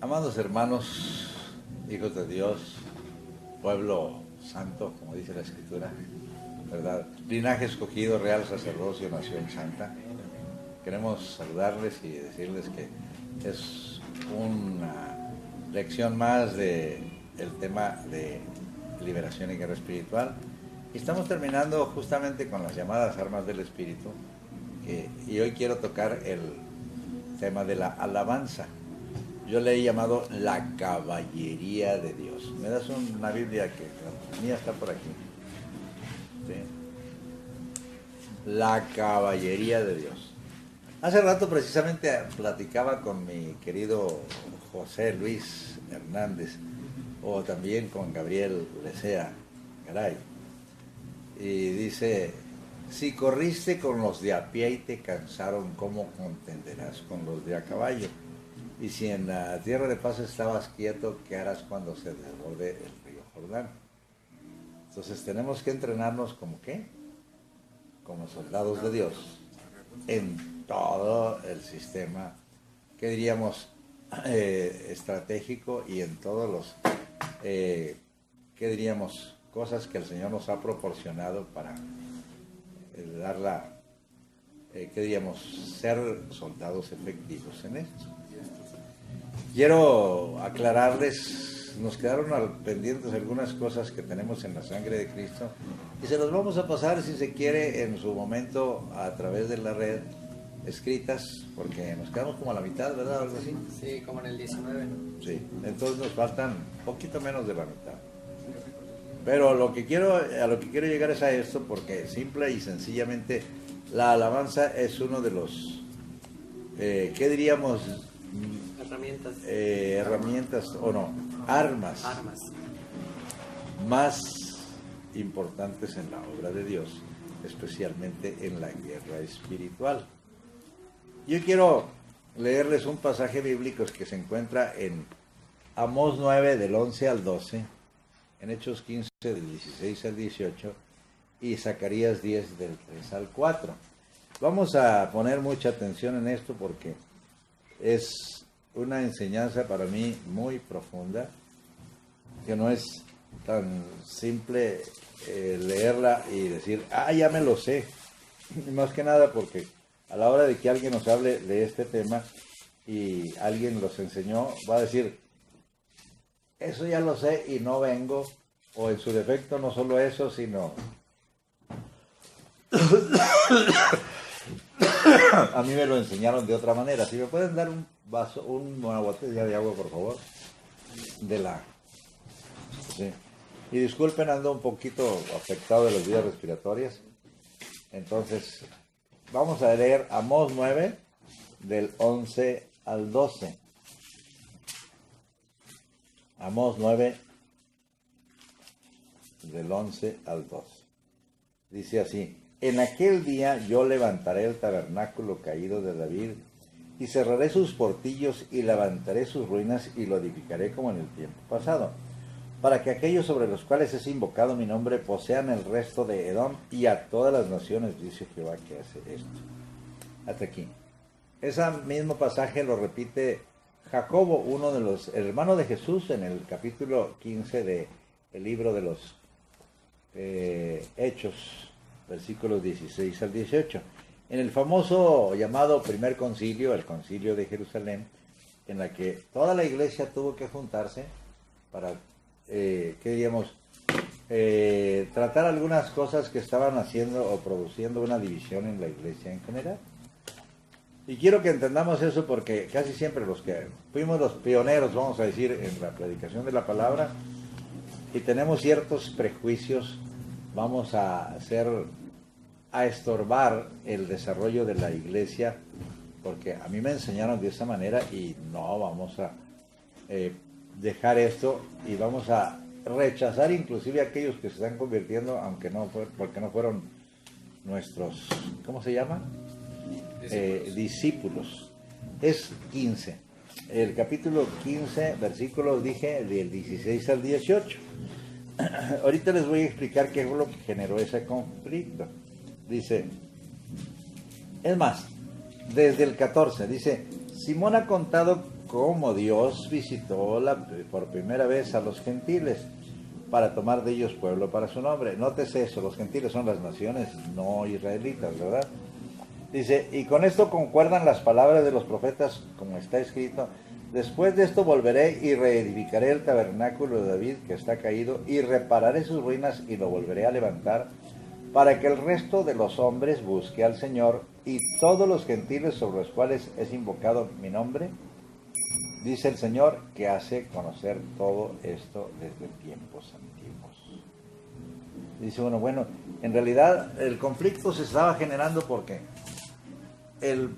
Amados hermanos, hijos de Dios, pueblo santo, como dice la Escritura, ¿verdad? Linaje escogido, real sacerdocio, nación santa. Queremos saludarles y decirles que es una lección más del tema de liberación y guerra espiritual. Y estamos terminando justamente con las llamadas armas del Espíritu. Y hoy quiero tocar el tema de la alabanza. Yo le he llamado la caballería de Dios. ¿Me das una Biblia que la mía está por aquí? ¿Sí? La caballería de Dios. Hace rato precisamente platicaba con mi querido José Luis Hernández, o también con Gabriel Lecea Garay, y dice: si corriste con los de a pie y te cansaron, ¿cómo contenderás con los de a caballo? Y si en la tierra de paz estabas quieto, ¿qué harás cuando se desborde el río Jordán? Entonces tenemos que entrenarnos como ¿qué? Como soldados de Dios en todo el sistema, ¿qué diríamos? Estratégico, y en todos los, ¿qué diríamos? Cosas que el Señor nos ha proporcionado para ¿qué diríamos? Ser soldados efectivos en esto. Quiero aclararles, nos quedaron pendientes algunas cosas que tenemos en la sangre de Cristo y se los vamos a pasar, si se quiere, en su momento a través de la red, escritas, porque nos quedamos como a la mitad, ¿verdad? Algo así. Sí, como en el 19, ¿no? Sí, entonces nos faltan poquito menos de la mitad. Pero a lo que quiero llegar es a esto, porque simple y sencillamente la alabanza es uno de los, ¿qué diríamos? Herramientas o no, armas más importantes en la obra de Dios, especialmente en la guerra espiritual. Yo quiero leerles un pasaje bíblico que se encuentra en Amós 9 del 11 al 12, en Hechos 15 del 16 al 18 y Zacarías 10 del 3 al 4. Vamos a poner mucha atención en esto porque es una enseñanza para mí muy profunda, que no es tan simple leerla y decir, ya me lo sé. Más que nada porque a la hora de que alguien nos hable de este tema y alguien los enseñó, va a decir, eso ya lo sé y no vengo, o en su defecto no solo eso, sino a mí me lo enseñaron de otra manera. Si me pueden dar un vaso, una botella de agua, por favor, sí. Y disculpen, ando un poquito afectado de las vías respiratorias. Entonces, vamos a leer Amós 9, del 11 al 12. Amós 9, del 11 al 12. Dice así: en aquel día yo levantaré el tabernáculo caído de David, y cerraré sus portillos, y levantaré sus ruinas, y lo edificaré como en el tiempo pasado, para que aquellos sobre los cuales es invocado mi nombre posean el resto de Edom y a todas las naciones, dice Jehová que hace esto. Hasta aquí. Ese mismo pasaje lo repite Jacobo, uno de los hermanos de Jesús, en el capítulo 15 del libro de los Hechos, versículos 16 al 18. En el famoso llamado primer concilio, el concilio de Jerusalén, en la que toda la iglesia tuvo que juntarse para, tratar algunas cosas que estaban haciendo o produciendo una división en la iglesia en general. Y quiero que entendamos eso porque casi siempre los que fuimos los pioneros, vamos a decir, en la predicación de la palabra, y tenemos ciertos prejuicios, vamos a estorbar el desarrollo de la iglesia, porque a mí me enseñaron de esa manera y no vamos a dejar esto, y vamos a rechazar inclusive a aquellos que se están convirtiendo, aunque no porque no fueron nuestros, ¿cómo se llama? Discípulos. Es 15. El capítulo 15, versículos, dije, del 16 al 18. Ahorita les voy a explicar qué fue lo que generó ese conflicto. Dice, es más, desde el 14, dice: Simón ha contado cómo Dios visitó por primera vez a los gentiles para tomar de ellos pueblo para su nombre. Nótese eso, los gentiles son las naciones no israelitas, ¿verdad? Dice, y con esto concuerdan las palabras de los profetas, como está escrito: después de esto volveré y reedificaré el tabernáculo de David que está caído, y repararé sus ruinas y lo volveré a levantar, para que el resto de los hombres busque al Señor, y todos los gentiles sobre los cuales es invocado mi nombre, dice el Señor, que hace conocer todo esto desde tiempos antiguos. Dice uno, bueno, en realidad el conflicto se estaba generando porque el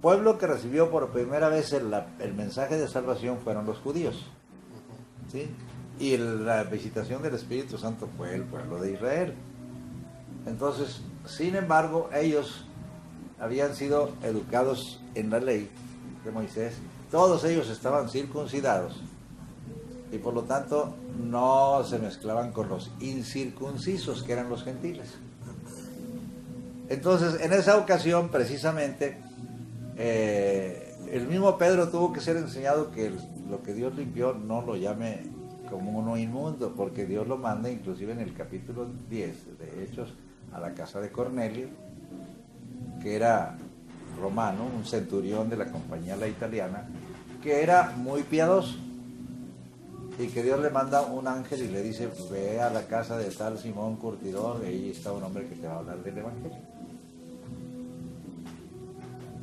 pueblo que recibió por primera vez el mensaje de salvación fueron los judíos, ¿sí? Y la visitación del Espíritu Santo fue el pueblo de Israel. Entonces, sin embargo, ellos habían sido educados en la ley de Moisés. Todos ellos estaban circuncidados y por lo tanto no se mezclaban con los incircuncisos, que eran los gentiles. Entonces, en esa ocasión, precisamente, el mismo Pedro tuvo que ser enseñado que lo que Dios limpió no lo llame como uno inmundo, porque Dios lo manda inclusive en el capítulo 10 de Hechos a la casa de Cornelio, que era romano, un centurión de la compañía la italiana, que era muy piadoso, y que Dios le manda un ángel y le dice, ve a la casa de tal Simón Curtidor, y ahí está un hombre que te va a hablar del Evangelio.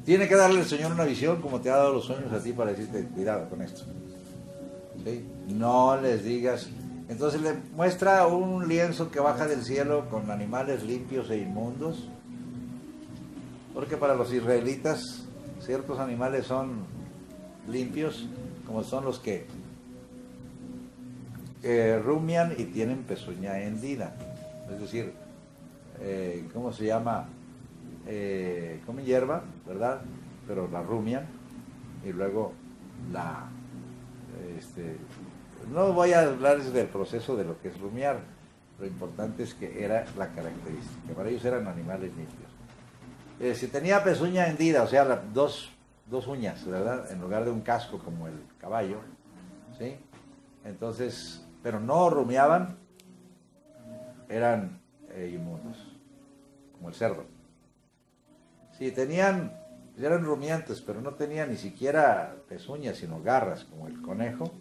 Tiene que darle el Señor una visión, como te ha dado los sueños a ti, para decirte, cuidado con esto, ¿sí? No les digas. Entonces le muestra un lienzo que baja del cielo con animales limpios e inmundos, porque para los israelitas ciertos animales son limpios, como son los que rumian y tienen pezuña hendida, es decir, ¿cómo se llama? Comen hierba, ¿verdad? Pero la rumian y luego no voy a hablar del proceso de lo que es rumiar. Lo importante es que era la característica. Para ellos eran animales limpios. Si tenía pezuña hendida, o sea, dos uñas, ¿verdad? En lugar de un casco como el caballo, ¿sí? Entonces, pero no rumiaban, eran inmundos, como el cerdo. Si eran rumiantes, pero no tenían ni siquiera pezuñas, sino garras, como el conejo,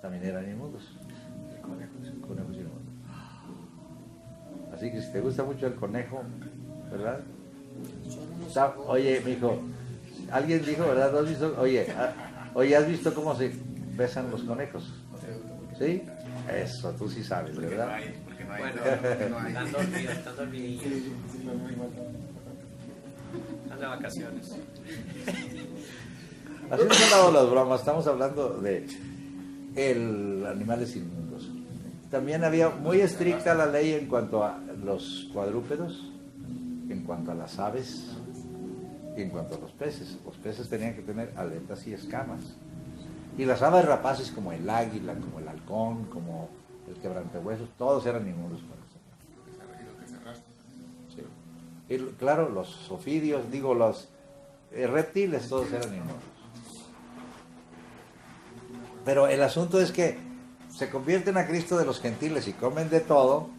también eran inmundos. El conejo es inmundo. Así que si te gusta mucho el conejo, ¿verdad? Oye, mijo, alguien dijo, ¿verdad? ¿Has visto? Oye, ¿has visto cómo se besan los conejos? ¿Sí? Eso, tú sí sabes, ¿verdad? Porque no hay. Bueno, no hay. Están dormidos. Están de vacaciones. Así no han dado las bromas, estamos hablando de animales inmundos. También había muy estricta la ley en cuanto a los cuadrúpedos, en cuanto a las aves y en cuanto a los peces. Los peces tenían que tener aletas y escamas. Y las aves rapaces, como el águila, como el halcón, como el quebrantahuesos, todos eran inmundos para el Señor. Sí. Y claro, los ofidios, los reptiles, todos eran inmundos. Pero el asunto es que se convierten a Cristo de los gentiles y comen de todo.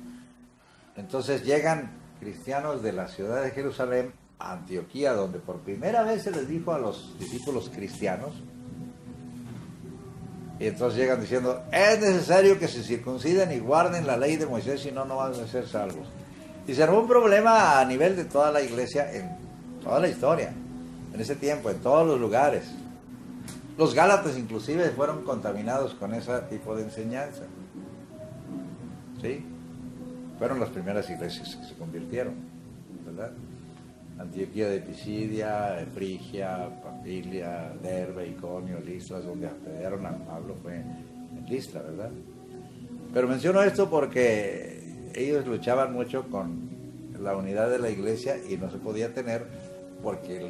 Entonces llegan cristianos de la ciudad de Jerusalén a Antioquía, donde por primera vez se les dijo a los discípulos cristianos. Y entonces llegan diciendo, es necesario que se circunciden y guarden la ley de Moisés, si no, no van a ser salvos. Y se armó un problema a nivel de toda la iglesia, en toda la historia, en ese tiempo, en todos los lugares. Los gálatas inclusive fueron contaminados con ese tipo de enseñanza. ¿Sí? Fueron las primeras iglesias que se convirtieron, ¿verdad? Antioquía de Pisidia, Frigia, Pamfilia, Derbe, Iconio, Listra, donde apedrearon a Pablo fue en Listra, ¿verdad? Pero menciono esto porque ellos luchaban mucho con la unidad de la iglesia y no se podía tener porque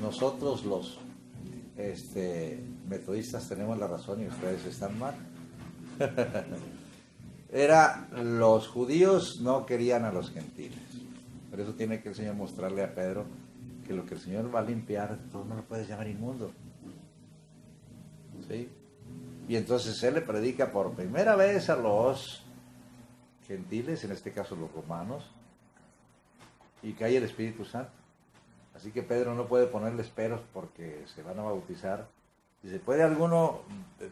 nosotros los metodistas tenemos la razón y ustedes están mal. Los judíos no querían a los gentiles. Por eso tiene que el Señor mostrarle a Pedro que lo que el Señor va a limpiar, tú no lo puedes llamar inmundo. ¿Sí? Y entonces Él le predica por primera vez a los gentiles, en este caso los romanos, y cae el Espíritu Santo. Así que Pedro no puede ponerles peros porque se van a bautizar. Dice, ¿puede alguno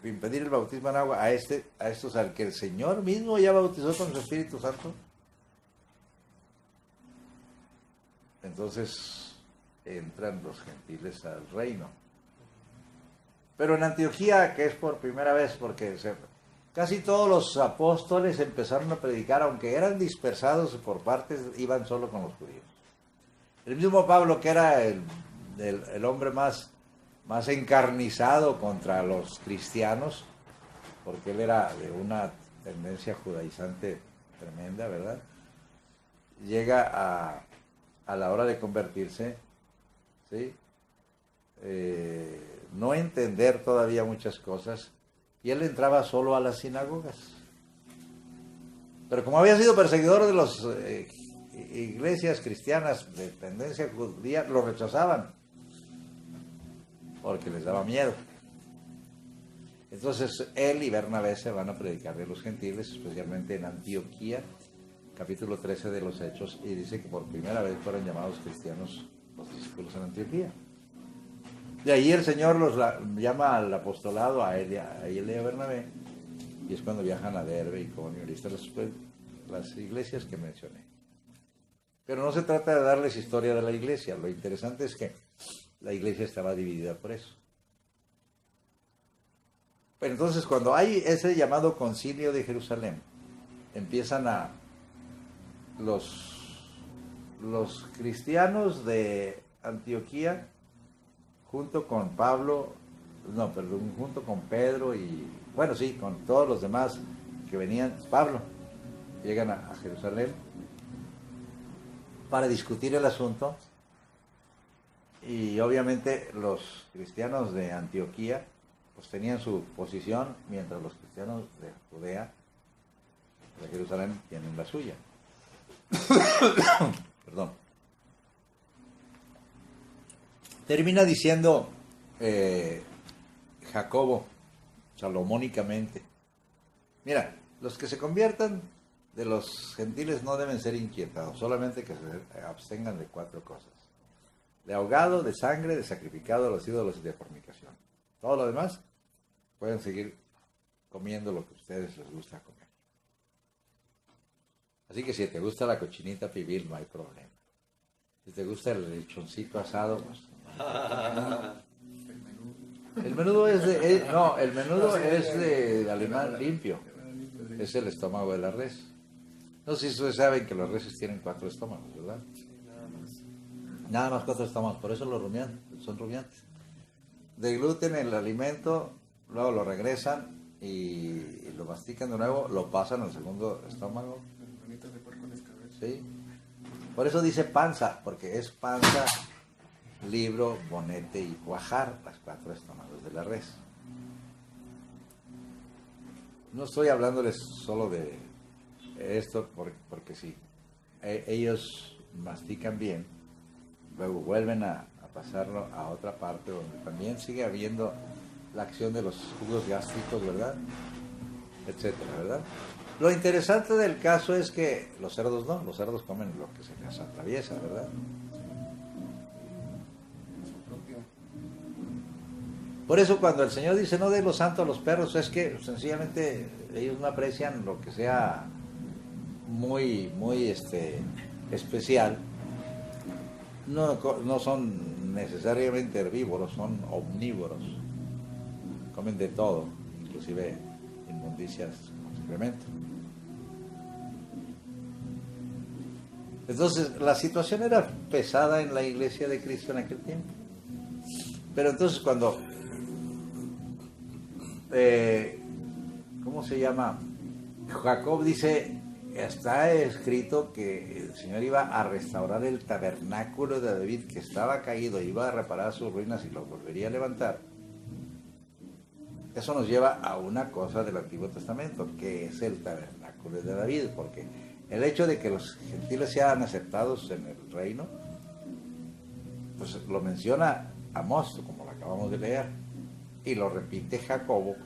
impedir el bautismo en agua a estos al que el Señor mismo ya bautizó con el Espíritu Santo? Entonces entran los gentiles al reino. Pero en Antioquía, que es por primera vez, porque casi todos los apóstoles empezaron a predicar, aunque eran dispersados por partes, iban solo con los judíos. El mismo Pablo, que era el hombre más encarnizado contra los cristianos, porque él era de una tendencia judaizante tremenda, ¿verdad? Llega a la hora de convertirse, ¿sí? No entender todavía muchas cosas, y él entraba solo a las sinagogas. Pero como había sido perseguidor de las iglesias cristianas de tendencia judía, lo rechazaban, porque les daba miedo. Entonces él y Bernabé se van a predicarle a los gentiles, especialmente en Antioquía, capítulo 13 de los Hechos, y dice que por primera vez fueron llamados cristianos los discípulos en Antioquía. De ahí el Señor los llama al apostolado, a él y a Bernabé, y es cuando viajan a Derbe, Iconio, Listra, las iglesias que mencioné. Pero no se trata de darles historia de la iglesia, lo interesante es que la iglesia estaba dividida por eso. Pero entonces cuando hay ese llamado concilio de Jerusalén, empiezan los cristianos de Antioquía, junto con junto con Pedro y, bueno, sí, con todos los demás que venían, Pablo, llegan a Jerusalén para discutir el asunto, y obviamente los cristianos de Antioquía pues tenían su posición, mientras los cristianos de Judea, de Jerusalén, tienen la suya. Perdón. Termina diciendo Jacobo, salomónicamente, mira, los que se conviertan de los gentiles no deben ser inquietados, solamente que se abstengan de 4 cosas: de ahogado, de sangre, de sacrificado a los ídolos y de fornicación. Todo lo demás pueden seguir comiendo lo que a ustedes les gusta comer. Así que si te gusta la cochinita pibil, no hay problema. Si te gusta el lechoncito asado, pues el menudo es de alemán limpio. Es el estómago de la res. No sé si ustedes saben que los reses tienen 4 estómagos, ¿verdad? Nada más 4 estómagos, por eso son rumiantes. De gluten el alimento, luego lo regresan y lo mastican de nuevo, lo pasan al segundo estómago. ¿Sí? Por eso dice panza, porque es panza, libro, bonete y cuajar, las 4 estómagos de la res. No estoy hablándoles solo de esto porque sí, ellos mastican bien, luego vuelven a pasarlo a otra parte donde también sigue habiendo la acción de los jugos gástricos, ¿verdad? Etcétera, ¿verdad? Lo interesante del caso es que los cerdos no, los cerdos comen lo que se les atraviesa, ¿verdad? Por eso cuando el Señor dice no dé lo santo a los perros, es que sencillamente ellos no aprecian lo que sea muy especial. No son necesariamente herbívoros, son omnívoros. Comen de todo, inclusive inmundicias con excremento. Entonces la situación era pesada en la iglesia de Cristo en aquel tiempo. Pero entonces cuando ¿cómo se llama? Jacob dice, está escrito que el Señor iba a restaurar el tabernáculo de David que estaba caído, iba a reparar sus ruinas y lo volvería a levantar. Eso nos lleva a una cosa del Antiguo Testamento, que es el tabernáculo de David, porque el hecho de que los gentiles sean aceptados en el reino pues lo menciona Amós, como lo acabamos de leer, y lo repite Jacobo,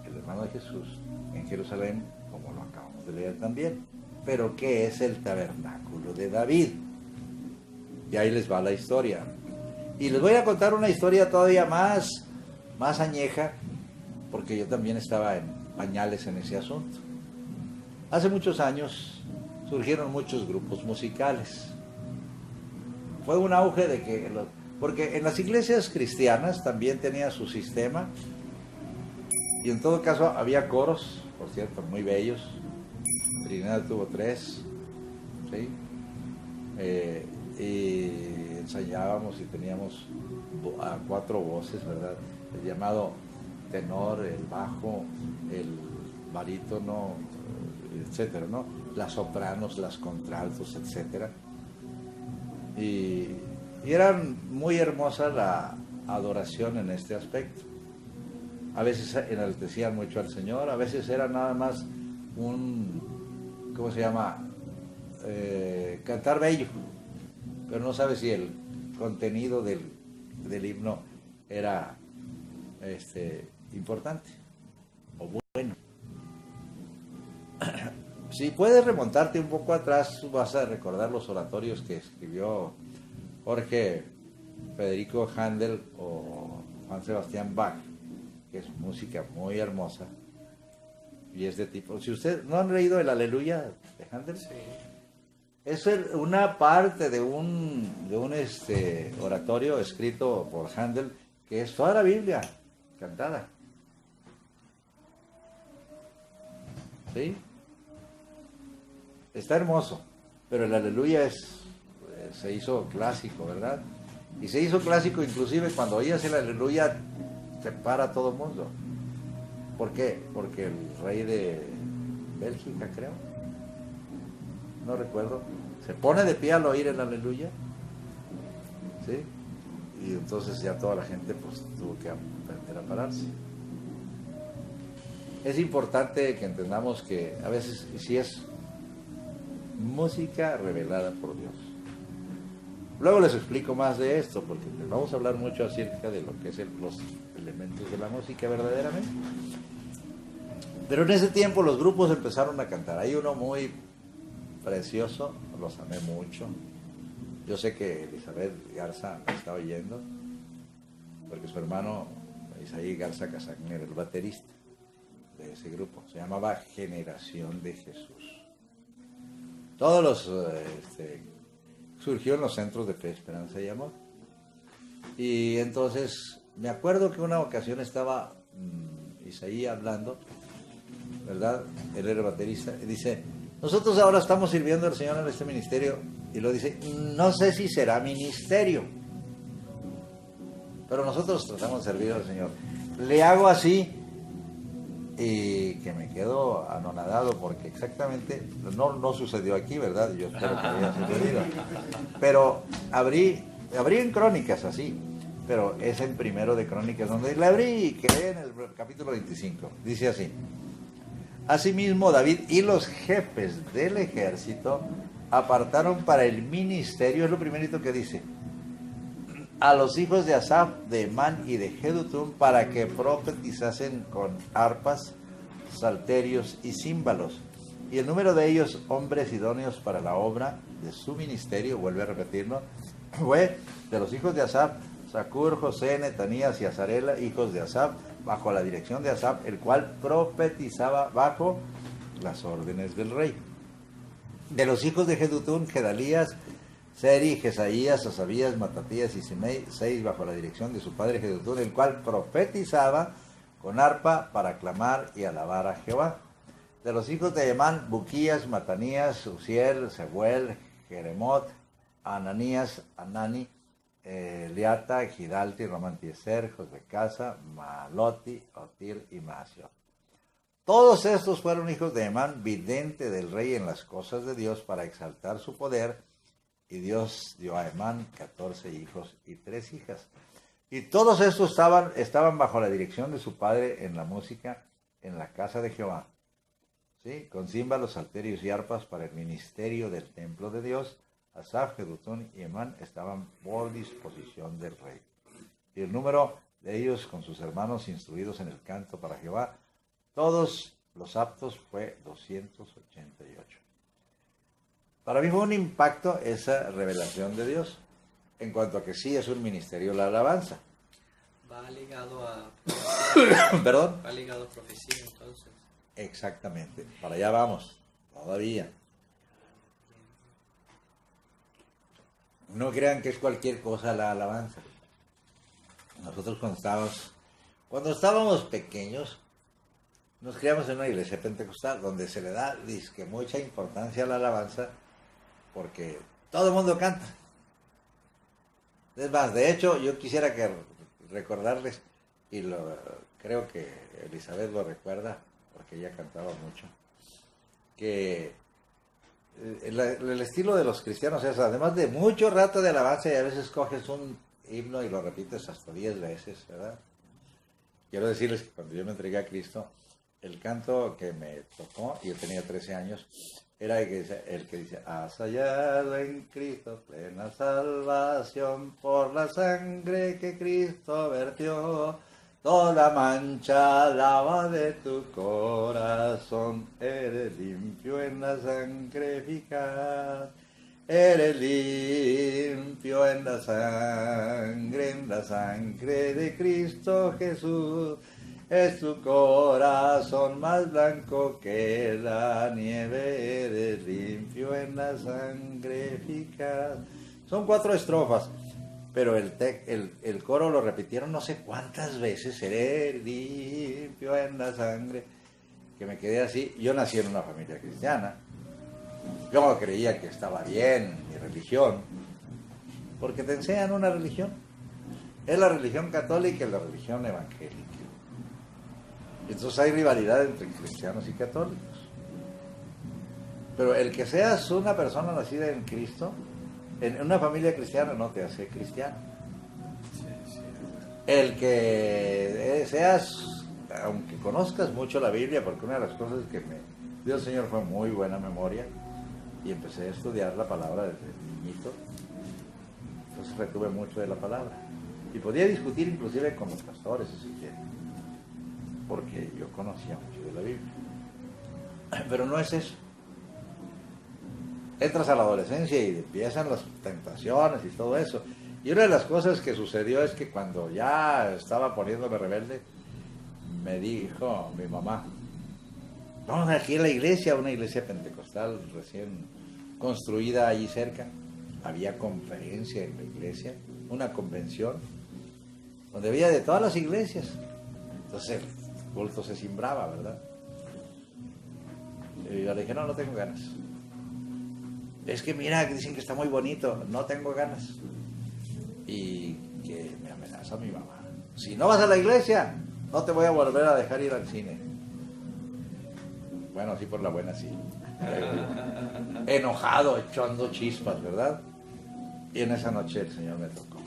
el hermano de Jesús, en Jerusalén, como lo acabamos de leer también. Pero ¿qué es el tabernáculo de David? Y ahí les va la historia. Y les voy a contar una historia todavía más añeja, porque yo también estaba en pañales en ese asunto. Hace muchos años surgieron muchos grupos musicales. Fue un auge de que, porque en las iglesias cristianas también tenía su sistema, y en todo caso había coros, por cierto, muy bellos. Trinidad tuvo 3, ¿sí? Y ensayábamos y teníamos 4 voces, ¿verdad? El llamado tenor, el bajo, el barítono, etcétera, ¿no? Las sopranos, las contraltos, etcétera. Y eran muy hermosa la adoración en este aspecto. A veces enaltecían mucho al Señor, a veces era nada más un, ¿cómo se llama? Cantar bello, pero no sabe si el contenido del himno era importante o bueno. Si puedes remontarte un poco atrás, vas a recordar los oratorios que escribió Jorge Federico Händel o Juan Sebastián Bach, que es música muy hermosa y es de tipo. Si ustedes no han leído el Aleluya de Händel, Sí. es una parte de un oratorio escrito por Händel, que es toda la Biblia cantada. ¿Sí? Está hermoso, pero el Aleluya se hizo clásico, ¿verdad? Y se hizo clásico inclusive cuando oías el Aleluya, se para todo el mundo. ¿Por qué? Porque el rey de Bélgica, creo, no recuerdo, se pone de pie al oír el Aleluya, ¿sí? Y entonces ya toda la gente pues tuvo que aprender a pararse. Es importante que entendamos que a veces si es música revelada por Dios. Luego les explico más de esto, porque les vamos a hablar mucho acerca de lo que es los elementos de la música verdaderamente. Pero en ese tiempo los grupos empezaron a cantar. Hay uno muy precioso, los amé mucho. Yo sé que Elizabeth Garza me está oyendo, porque su hermano Isaí Garza Casagner era el baterista de ese grupo. Se llamaba Generación de Jesús. Todos los surgió en los centros de fe, esperanza y amor. Y entonces me acuerdo que una ocasión estaba Isaí hablando, ¿verdad? Él era baterista, y dice: nosotros ahora estamos sirviendo al Señor en este ministerio, y lo dice, no sé si será ministerio, pero nosotros tratamos de servir al Señor. Le hago así y que me quedo anonadado, porque exactamente no sucedió aquí, ¿verdad? Yo espero que haya sucedido. Pero abrí en Crónicas así, pero es en Primero de Crónicas donde la abrí y quedé en el capítulo 25. Dice así: asimismo David y los jefes del ejército apartaron para el ministerio, es lo primerito que dice, a los hijos de Asaf, de Emán y de Jedutum, para que profetizasen con arpas, salterios y címbalos. Y el número de ellos, hombres idóneos para la obra de su ministerio, vuelve a repetirlo, fue de los hijos de Asaf, Zacur, José, Netanías y Azarela, hijos de Asaf, bajo la dirección de Asaf, el cual profetizaba bajo las órdenes del rey. De los hijos de Jedutum, Gedalías, Seri, Jesaías, Asabías, Matatías y Simei, 6 bajo la dirección de su padre Jedutum, el cual profetizaba con arpa para clamar y alabar a Jehová. De los hijos de Emán, Buquías, Matanías, Uziel, Seguel, Jeremot, Ananías, Anani, Liata, Gidalti, Romantieser, Josbecasa, Maloti, Otir y Masio. Todos estos fueron hijos de Emán, vidente del rey en las cosas de Dios, para exaltar su poder, y Dios dio a Emán 14 hijos y 3 hijas. Y todos estos estaban bajo la dirección de su padre en la música en la casa de Jehová, ¿sí? Con címbalos, salterios y arpas para el ministerio del templo de Dios, Asaf, Jedutún y Emán estaban por disposición del rey. Y el número de ellos con sus hermanos instruidos en el canto para Jehová, todos los aptos, fue 288. Para mí fue un impacto esa revelación de Dios, en cuanto a que sí es un ministerio la alabanza. Va ligado a ¿Perdón? va ligado a profecía, entonces. Exactamente, para allá vamos, todavía. No crean que es cualquier cosa la alabanza. Nosotros cuando estábamos pequeños, nos criamos en una iglesia pentecostal donde se le da dizque mucha importancia a la alabanza porque todo el mundo canta. Es más, de hecho, yo quisiera recordarles, y creo que Elizabeth lo recuerda, porque ella cantaba mucho, que el estilo de los cristianos es, además de mucho rato de alabanza, y a veces coges un himno y lo repites hasta 10 veces, ¿verdad? Quiero decirles que cuando yo me entregué a Cristo, el canto que me tocó, y yo tenía 13 años, era el que dice, has hallado en Cristo plena salvación por la sangre que Cristo vertió, toda mancha lava de tu corazón, eres limpio en la sangre eficaz, eres limpio en la sangre de Cristo Jesús. Es tu corazón más blanco que la nieve, eres limpio en la sangre eficaz. Son 4 estrofas, pero el coro lo repitieron no sé cuántas veces, eres limpio en la sangre, que me quedé así. Yo nací en una familia cristiana, yo creía que estaba bien mi religión, porque te enseñan una religión, es la religión católica y la religión evangélica. Entonces hay rivalidad entre cristianos y católicos. Pero el que seas una persona nacida en Cristo, en una familia cristiana, no te hace cristiano. El que seas, aunque conozcas mucho la Biblia, porque una de las cosas que me dio el Señor fue muy buena memoria, y empecé a estudiar la palabra desde niñito, entonces retuve mucho de la palabra. Y podía discutir inclusive con los pastores, si quieren, porque yo conocía mucho de la Biblia. Pero no es eso. Entras a la adolescencia y empiezan las tentaciones y todo eso. Y una de las cosas que sucedió es que cuando ya estaba poniéndome rebelde, me dijo mi mamá, vamos aquí a la iglesia, una iglesia pentecostal recién construida allí cerca. Había conferencia en la iglesia, una convención, donde había de todas las iglesias. Entonces el culto se cimbraba, ¿verdad? Y yo le dije, no tengo ganas. Es que mira, que dicen que está muy bonito, no tengo ganas. Y que me amenaza mi mamá. Si no vas a la iglesia, no te voy a volver a dejar ir al cine. Bueno, sí, por la buena, sí. Enojado, echando chispas, ¿verdad? Y en esa noche el Señor me tocó.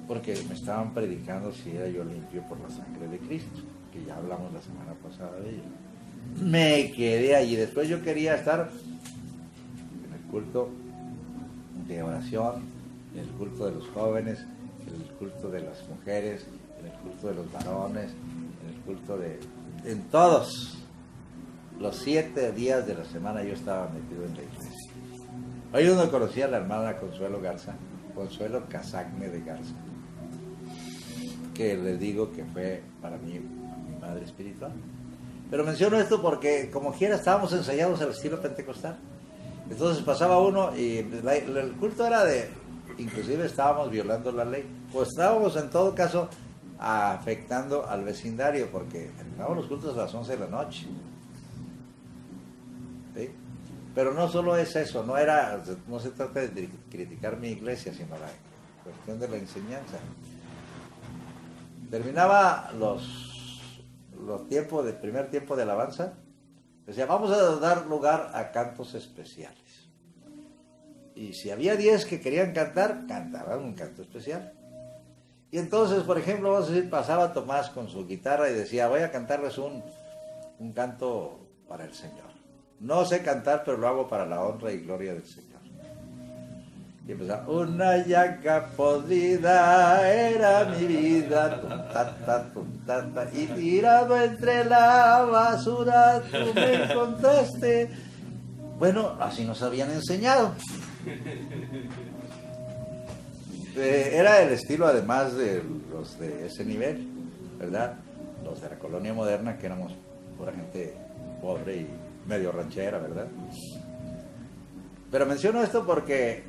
Porque me estaban predicando si era yo limpio por la sangre de Cristo, que ya hablamos la semana pasada de ello. Me quedé allí. Después yo quería estar en el culto de oración, en el culto de los jóvenes, en el culto de las mujeres, en el culto de los varones, en el culto en todos los 7 días de la semana yo estaba metido en la iglesia. Ahí uno conocía a la hermana Consuelo Casagne de Garza, que les digo que fue para mí mi madre espiritual. Pero menciono esto porque como quiera estábamos ensayados al estilo pentecostal. Entonces pasaba uno y el culto era inclusive estábamos violando la ley, pues estábamos en todo caso afectando al vecindario, porque terminábamos los cultos a las 11 de la noche. ¿Sí? Pero no solo es eso, no se trata de criticar mi iglesia, sino la cuestión de la enseñanza. Terminaba los tiempos del primer tiempo de alabanza, decía, vamos a dar lugar a cantos especiales. Y si había 10 que querían cantar, cantaban un canto especial. Y entonces, por ejemplo, vamos a decir, pasaba Tomás con su guitarra y decía, voy a cantarles un canto para el Señor. No sé cantar, pero lo hago para la honra y gloria del Señor. Y empezaba, una llaga podrida era mi vida, tum, ta, ta, y tirado entre la basura tú me encontraste. Bueno, así nos habían enseñado. Era el estilo además de los de ese nivel, ¿verdad? Los de la colonia moderna, que éramos pura gente pobre y medio ranchera, ¿verdad? Pero menciono esto porque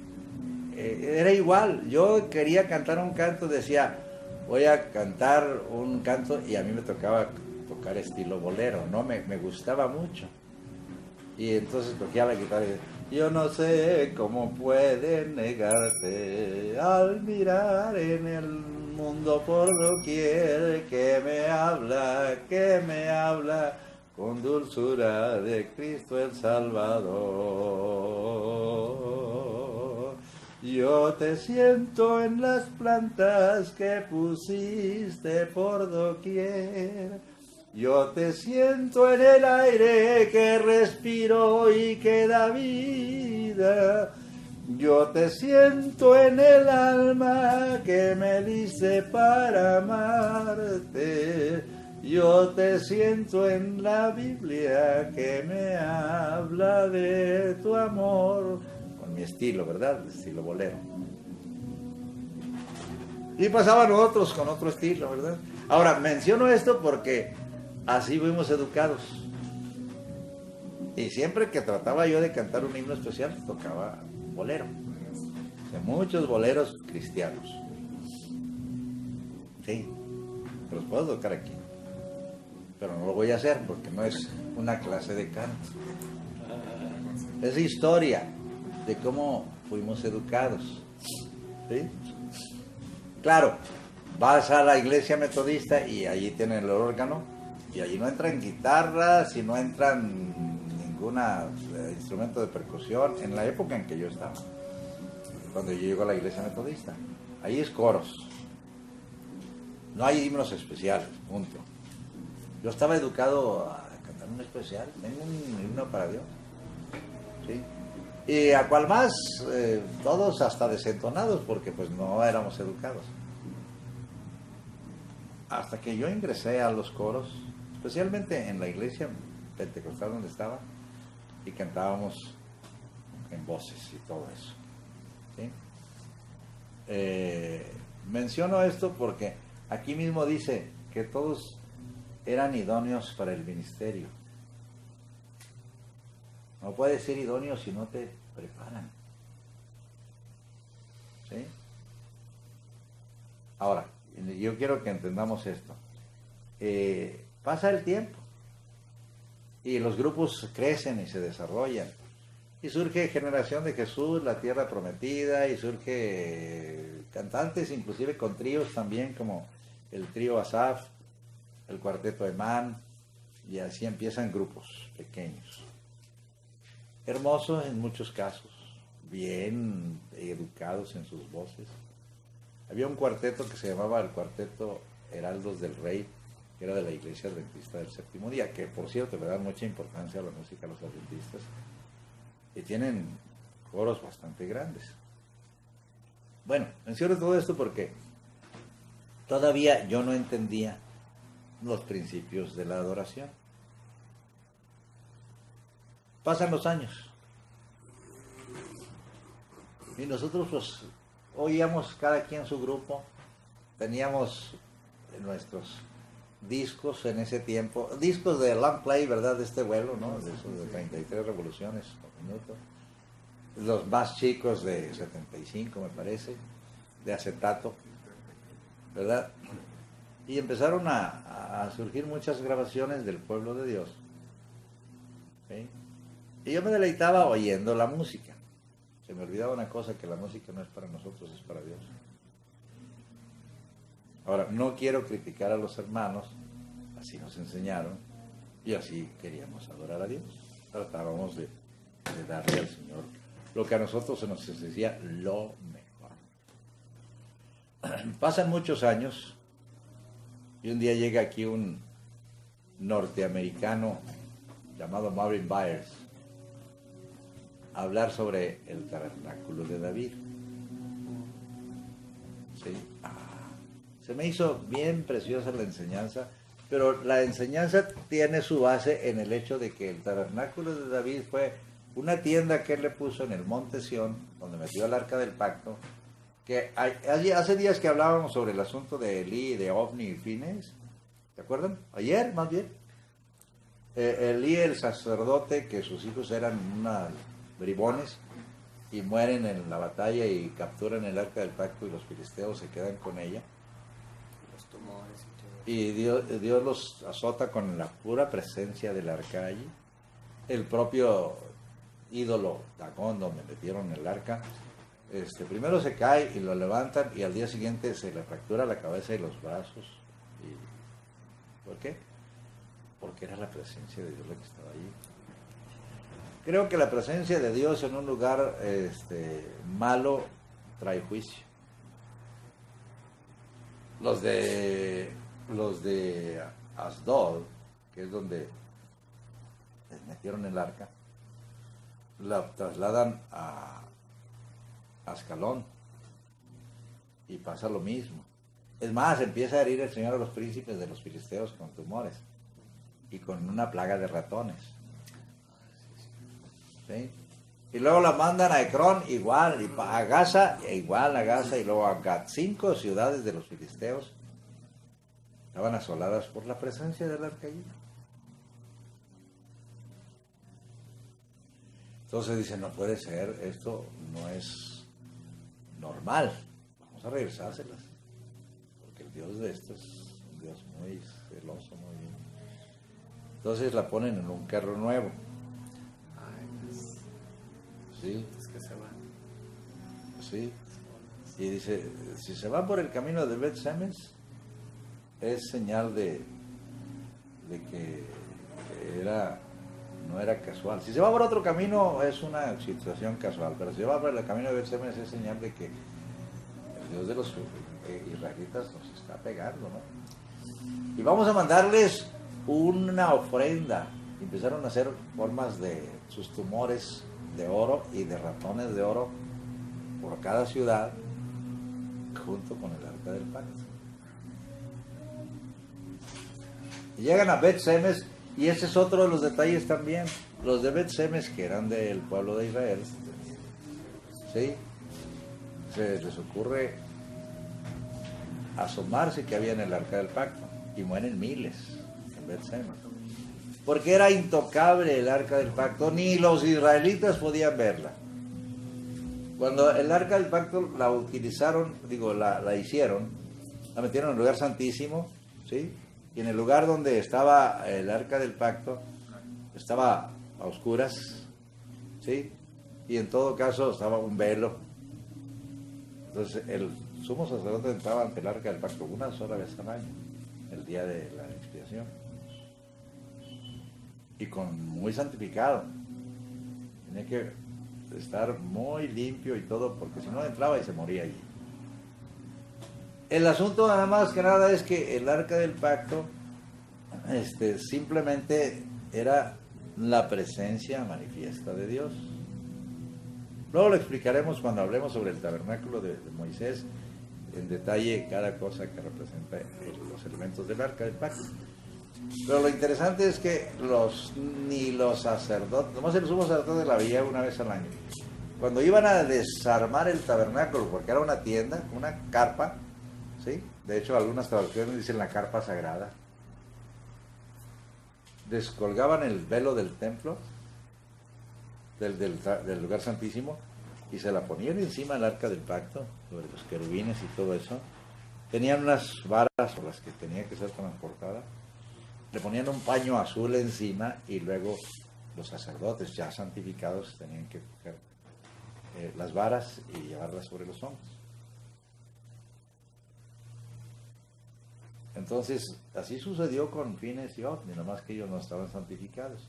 era igual. Yo quería cantar un canto, decía, voy a cantar un canto, y a mí me tocaba tocar estilo bolero, ¿no? Me gustaba mucho. Y entonces cogía la guitarra y decía, yo no sé cómo pueden negarte al mirar en el mundo por doquier que me habla con dulzura de Cristo el Salvador. Yo te siento en las plantas que pusiste por doquier. Yo te siento en el aire que respiro y que da vida. Yo te siento en el alma que me dice para amarte. Yo te siento en la Biblia que me habla de tu amor. Con mi estilo, ¿verdad? Estilo bolero. Y pasaban otros con otro estilo, ¿verdad? Ahora, menciono esto porque así fuimos educados. Y siempre que trataba yo de cantar un himno especial, tocaba bolero. O sea, muchos boleros cristianos. Sí, los puedo tocar aquí. Pero no lo voy a hacer porque no es una clase de canto. Es historia de cómo fuimos educados. ¿Sí? Claro, vas a la iglesia metodista y allí tienen el órgano, y allí no entran guitarras y no entran ningún instrumento de percusión en la época en que yo estaba, cuando yo llego a la iglesia metodista. Ahí es coros, no hay himnos especiales, punto. Yo estaba educado a cantar un especial, tengo un himno para Dios, ¿sí? Y a cual más, todos hasta desentonados, porque pues no éramos educados. Hasta que yo ingresé a los coros, especialmente en la iglesia pentecostal donde estaba, y cantábamos en voces y todo eso. ¿Sí? Menciono esto porque aquí mismo dice que todos eran idóneos para el ministerio. No puedes ser idóneo si no te preparan. ¿Sí? Ahora, yo quiero que entendamos esto. Pasa el tiempo y los grupos crecen y se desarrollan. Y surge Generación de Jesús, La Tierra Prometida, y surge cantantes, inclusive con tríos también, como el trío Asaf, el cuarteto Emán, y así empiezan grupos pequeños. Hermosos en muchos casos, bien educados en sus voces. Había un cuarteto que se llamaba el Cuarteto Heraldos del Rey, que era de la Iglesia Adventista del Séptimo Día, que por cierto le dan mucha importancia a la música a los adventistas, y tienen coros bastante grandes. Bueno, menciono todo esto porque todavía yo no entendía los principios de la adoración. Pasan los años y nosotros pues oíamos cada quien su grupo, teníamos nuestros discos en ese tiempo, discos de long play, ¿verdad? De este vuelo, ¿no? De esos de 33 revoluciones por minuto, los más chicos de 75 me parece, de acetato, ¿verdad? Y empezaron a surgir muchas grabaciones del pueblo de Dios, ¿sí? Y yo me deleitaba oyendo la música. Se me olvidaba una cosa, que la música no es para nosotros, es para Dios. Ahora, no quiero criticar a los hermanos, así nos enseñaron, y así queríamos adorar a Dios. Tratábamos de darle al Señor lo que a nosotros se nos decía lo mejor. Pasan muchos años, y un día llega aquí un norteamericano llamado Marvin Byers, hablar sobre el tabernáculo de David. Se me hizo bien preciosa la enseñanza, pero la enseñanza tiene su base en el hecho de que el tabernáculo de David fue una tienda que él le puso en el monte Sión, donde metió el arca del pacto, que hace días que hablábamos sobre el asunto de Elí, de Ofni y Fines, ¿te acuerdan? Ayer, más bien. Elí, el sacerdote, que sus hijos eran unos bribones, y mueren en la batalla y capturan el arca del pacto y los filisteos se quedan con ella. Los tumores y todo. Y Dios los azota con la pura presencia del arca allí. El propio ídolo Dagón, donde metieron el arca, primero se cae y lo levantan y al día siguiente se le fractura la cabeza y los brazos. ¿Por qué? Porque era la presencia de Dios la que estaba allí. Creo que la presencia de Dios en un lugar malo trae juicio. Los de Asdod, que es donde metieron el arca, la trasladan a Ascalón y pasa lo mismo. Es más, empieza a herir el Señor a los príncipes de los filisteos con tumores y con una plaga de ratones. ¿Sí? Y luego la mandan a Ecrón igual, y a Gaza, y luego a Gat. 5 ciudades de los filisteos estaban asoladas por la presencia del arca allí. Entonces dice, no puede ser, esto no es normal, vamos a regresárselas, porque el Dios de esto es un Dios muy celoso, muy bien. Entonces la ponen en un carro nuevo. Sí. Es que se van. Sí. Y dice, si se va por el camino de Bet-Semes, es señal de que no era casual. Si se va por otro camino, es una situación casual, pero si se va por el camino de Bet-Semes, es señal de que el Dios de los israelitas nos está pegando, ¿no? Y vamos a mandarles una ofrenda. Empezaron a hacer formas de sus tumores de oro y de ratones de oro por cada ciudad junto con el arca del pacto. Y llegan a Bet-Semes, y ese es otro de los detalles también. Los de Bet-Semes, que eran del pueblo de Israel, ¿sí? Se les ocurre asomarse que había en el arca del pacto y mueren miles en Bet-Semes. Porque era intocable el arca del pacto, ni los israelitas podían verla. Cuando el arca del pacto la utilizaron, la hicieron, la metieron en el lugar santísimo, ¿sí? Y en el lugar donde estaba el arca del pacto, estaba a oscuras, ¿sí? Y en todo caso estaba un velo. Entonces el sumo sacerdote entraba ante el arca del pacto una sola vez al año, el día de la expiación. Y muy santificado. Tenía que estar muy limpio y todo, porque si no entraba y se moría allí. El asunto nada más que nada es que el arca del pacto simplemente era la presencia manifiesta de Dios. Luego lo explicaremos cuando hablemos sobre el tabernáculo de Moisés, en detalle cada cosa que representa los elementos del arca del pacto. Pero lo interesante es que ni los sacerdotes, nomás el sumo sacerdote la veía una vez al año. Cuando iban a desarmar el tabernáculo, porque era una tienda, una carpa, ¿sí? De hecho, algunas traducciones dicen la carpa sagrada. Descolgaban el velo del templo, del lugar santísimo, y se la ponían encima del arca del pacto, sobre los querubines y todo eso. Tenían unas varas por las que tenía que ser transportada. Le ponían un paño azul encima y luego los sacerdotes ya santificados tenían que coger las varas y llevarlas sobre los hombros. Entonces, así sucedió con Fines y Ofni, nomás que ellos no estaban santificados.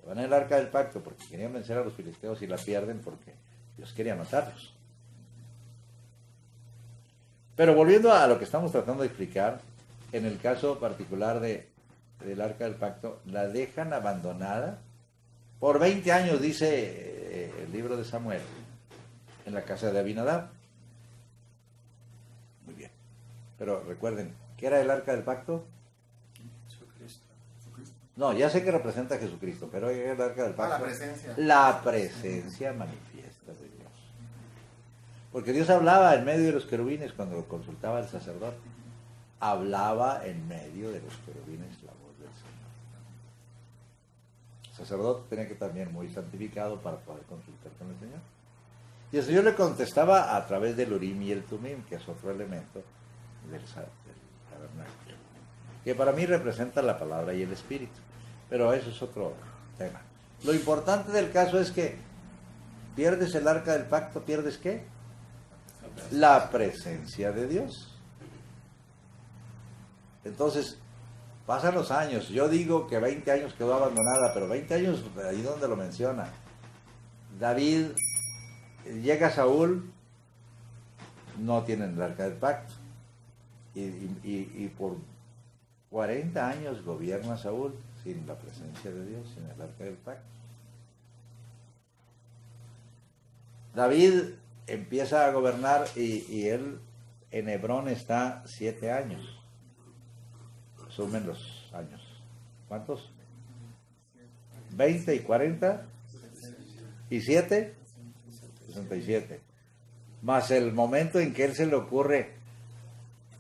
Van al arca del pacto porque querían vencer a los filisteos y la pierden porque Dios quería matarlos. Pero volviendo a lo que estamos tratando de explicar, en el caso particular del arca del pacto, la dejan abandonada por 20 años, dice el libro de Samuel, en la casa de Abinadab. Muy bien. Pero recuerden, ¿qué era el arca del pacto? Jesucristo. No, ya sé que representa a Jesucristo, pero ¿qué era el arca del pacto? La presencia. La presencia manifiesta de Dios. Porque Dios hablaba en medio de los querubines cuando consultaba al sacerdote. Hablaba en medio de los querubines la voz del Señor. El sacerdote tenía que estar también muy santificado para poder consultar con el Señor. Y el Señor le contestaba a través del Urim y el Tumim, que es otro elemento del tabernáculo, que para mí representa la palabra y el espíritu. Pero eso es otro tema. Lo importante del caso es que pierdes el arca del pacto, ¿pierdes qué? La presencia de Dios. Entonces, pasan los años. Yo digo que 20 años quedó abandonada, pero 20 años, ahí donde lo menciona. David, llega Saúl, no tienen el arca del pacto. Y por 40 años gobierna Saúl sin la presencia de Dios, sin el arca del pacto. David empieza a gobernar y él en Hebrón está 7 años. Sumen los años. ¿Cuántos? 20 y 40 y 7, 67. Más el momento en que él se le ocurre,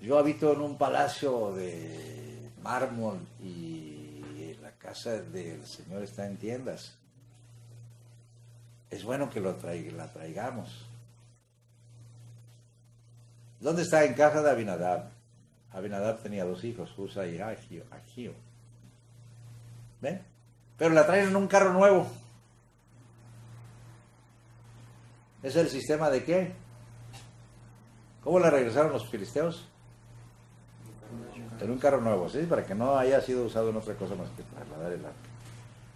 yo habito en un palacio de mármol y la casa del Señor está en tiendas. Es bueno que la traigamos. ¿Dónde está? En casa de Abinadab. Abinadab tenía 2 hijos, Usa y Agio. ¿Ven? Pero la traen en un carro nuevo. ¿Es el sistema de qué? ¿Cómo la regresaron los filisteos? En un carro nuevo, ¿sí? Para que no haya sido usado en otra cosa más que trasladar el arca.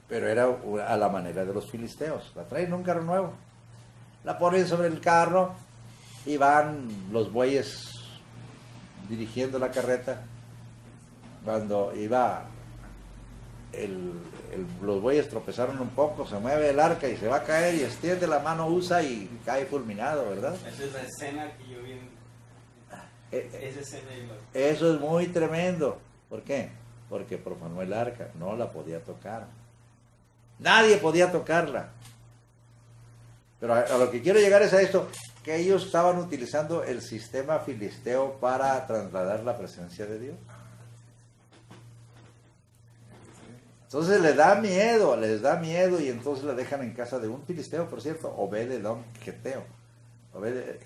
Pero era a la manera de los filisteos. La traen en un carro nuevo. La ponen sobre el carro y van los bueyes dirigiendo la carreta. Cuando iba los bueyes tropezaron un poco, se mueve el arca y se va a caer y extiende la mano Usa y cae fulminado, ¿verdad? Esa es la escena que yo vi en... Esa escena Eso es muy tremendo. ¿Por qué? Porque profanó el arca, no la podía tocar. Nadie podía tocarla. Pero a lo que quiero llegar es a esto, que ellos estaban utilizando el sistema filisteo para trasladar la presencia de Dios. Entonces les da miedo y entonces la dejan en casa de un filisteo, por cierto, Obed-Edom Geteo.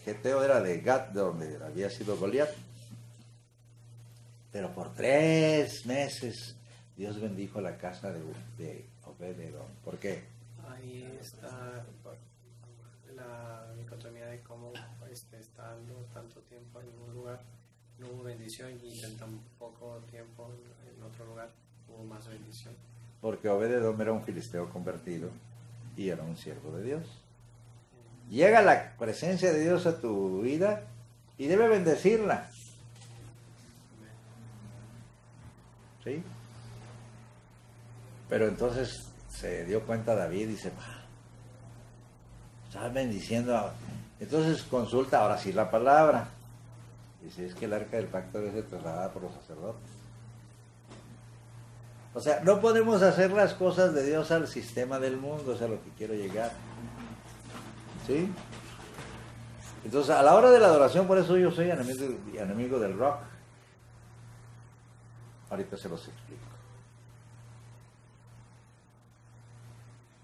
Geteo era de Gat, de donde había sido Goliat. Pero por 3 meses Dios bendijo la casa de Obed-Edom. ¿Por qué? Ahí está la dicotomía de cómo estando tanto tiempo en un lugar no hubo bendición y en tan poco tiempo en otro lugar hubo más bendición. Porque Obed-Edom era un filisteo convertido y era un siervo de Dios. Llega la presencia de Dios a tu vida y debe bendecirla. ¿Sí? Pero entonces se dio cuenta David y dice, estaba bendiciendo. Entonces consulta ahora sí la palabra. Dice, es que el arca del pacto debe ser trasladada por los sacerdotes. O sea, no podemos hacer las cosas de Dios al sistema del mundo, es a lo que quiero llegar. ¿Sí? Entonces, a la hora de la adoración, por eso yo soy enemigo del rock. Ahorita se los explico.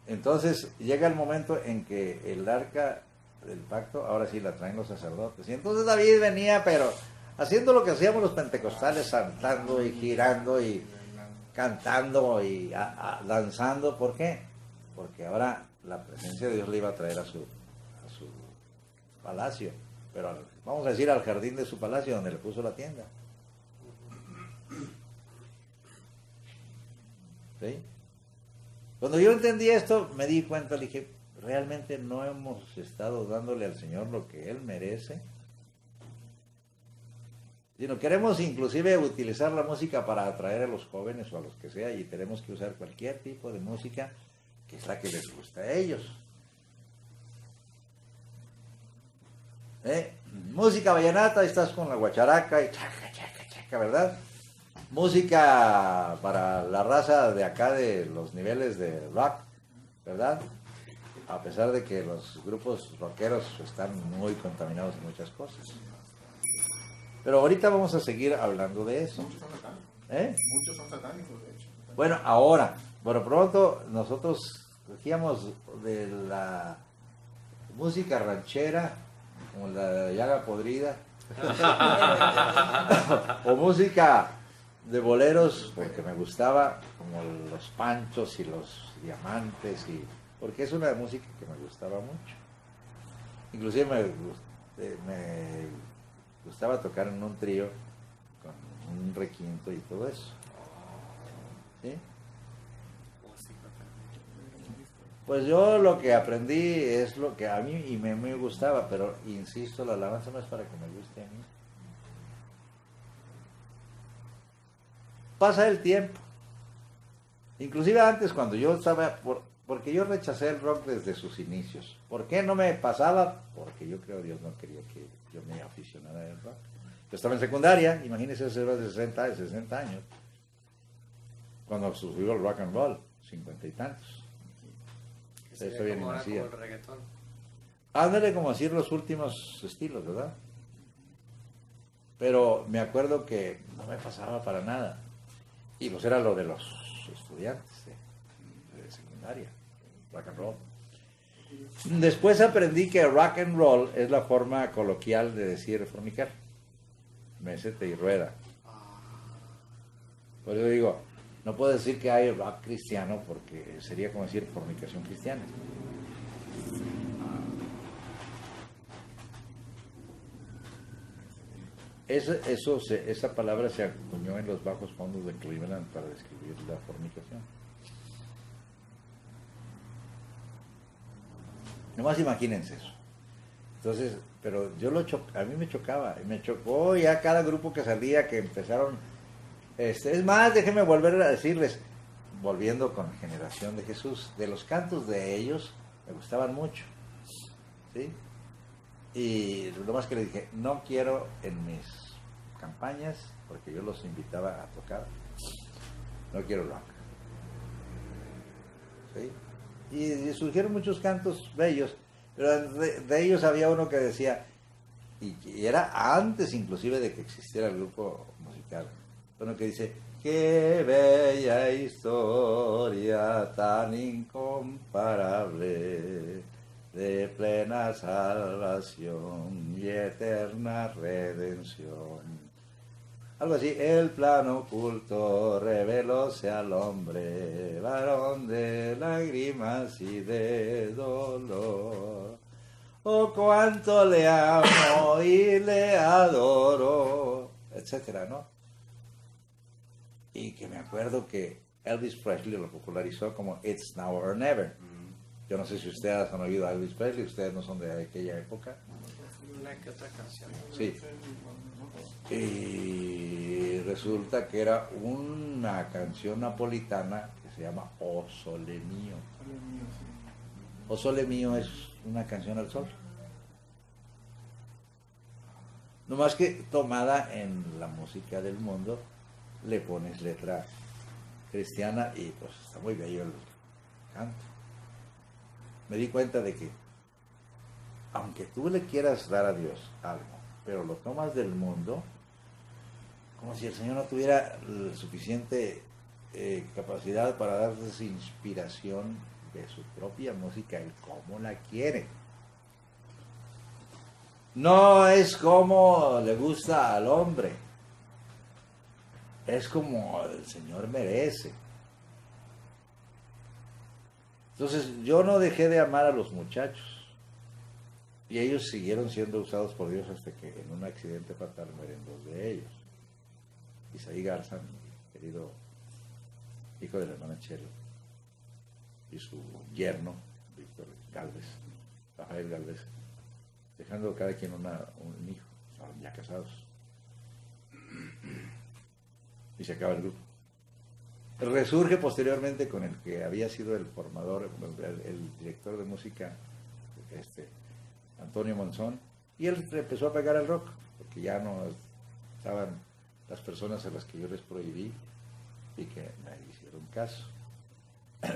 Entonces, llega el momento en que el arca del pacto, ahora sí la traen los sacerdotes. Y entonces David venía, pero haciendo lo que hacíamos los pentecostales, saltando y girando y cantando y danzando. ¿Por qué? Porque ahora la presencia de Dios le iba a traer a su palacio, pero vamos a decir al jardín de su palacio donde le puso la tienda. ¿Sí? Cuando yo entendí esto, me di cuenta, le dije, realmente no hemos estado dándole al Señor lo que Él merece, sino queremos inclusive utilizar la música para atraer a los jóvenes o a los que sea, y tenemos que usar cualquier tipo de música que es la que les gusta a ellos. Música vallenata, estás con la guacharaca y chaca, chaca, chaca, ¿verdad? Música para la raza de acá de los niveles de rock, ¿verdad? A pesar de que los grupos rockeros están muy contaminados en muchas cosas. Pero ahorita vamos a seguir hablando de eso. Muchos son satánicos. ¿Eh? Muchos son satánicos, de hecho. Bueno, ahora, bueno, pronto nosotros cogíamos de la música ranchera, como la llaga podrida, o música de boleros, porque me gustaba, como los Panchos y los Diamantes, porque es una música que me gustaba mucho. Inclusive me gustaba tocar en un trío con un requinto y todo eso. ¿Sí? Pues yo lo que aprendí es lo que a mí y me gustaba, pero insisto, la alabanza no es para que me guste a mí. Pasa el tiempo. Inclusive antes cuando yo estaba, porque yo rechacé el rock desde sus inicios. ¿Por qué no me pasaba? Porque yo creo Dios no quería que yo me aficionara al rock. Yo estaba en secundaria, imagínense, eso era de 60 años, cuando surgió el rock and roll, 50 y tantos. Eso bien como ahora nacía. como el reggaetón. Ándale como decir los últimos estilos, ¿verdad? Pero me acuerdo que no me pasaba para nada. Y pues era lo de los estudiantes de secundaria, rock and roll. Después aprendí que rock and roll es la forma coloquial de decir fornicar. Mesete y rueda. Por eso digo, no puedo decir que hay rock cristiano porque sería como decir fornicación cristiana. Esa palabra se acuñó en los bajos fondos de Cleveland para describir la fornicación. Nomás imagínense eso. Entonces, pero a mí me chocaba, y me chocó ya cada grupo que salía, que empezaron, es más, déjenme volver a decirles, volviendo con Generación de Jesús, de los cantos de ellos, me gustaban mucho, ¿sí? Y lo más que le dije, no quiero en mis campañas, porque yo los invitaba a tocar, no quiero rock, ¿sí? Y surgieron muchos cantos bellos, pero de ellos había uno que decía, y era antes inclusive de que existiera el grupo musical, uno que dice, qué bella historia tan incomparable de plena salvación y eterna redención. Algo así, el plan oculto revelóse al hombre, varón de lágrimas y de dolor. Oh, cuánto le amo y le adoro, etcétera, ¿no? Y que me acuerdo que Elvis Presley lo popularizó como It's Now or Never. Yo no sé si ustedes han oído a Elvis Presley, ustedes no son de aquella época. Una que otra canción. Sí. Y resulta que era una canción napolitana que se llama O Sole Mio. O Sole Mio es una canción al sol. No más que tomada en la música del mundo, le pones letra cristiana y pues está muy bello el canto. Me di cuenta de que aunque tú le quieras dar a Dios algo, pero lo tomas del mundo, como si el Señor no tuviera suficiente capacidad para darles inspiración de su propia música, el cómo la quiere. No es como le gusta al hombre, es como el Señor merece. Entonces yo no dejé de amar a los muchachos y ellos siguieron siendo usados por Dios hasta que en un accidente fatal mueren dos de ellos. Isaí Garza, mi querido hijo de la hermana Chelo, y su yerno, Víctor Galvez, Rafael Galvez, dejando cada quien un hijo, estaban ya casados. Y se acaba el grupo. Resurge posteriormente con el que había sido el formador, el director de música, Antonio Monzón, Y él empezó a pegar al rock, porque ya no estaban las personas a las que yo les prohibí y que me hicieron caso.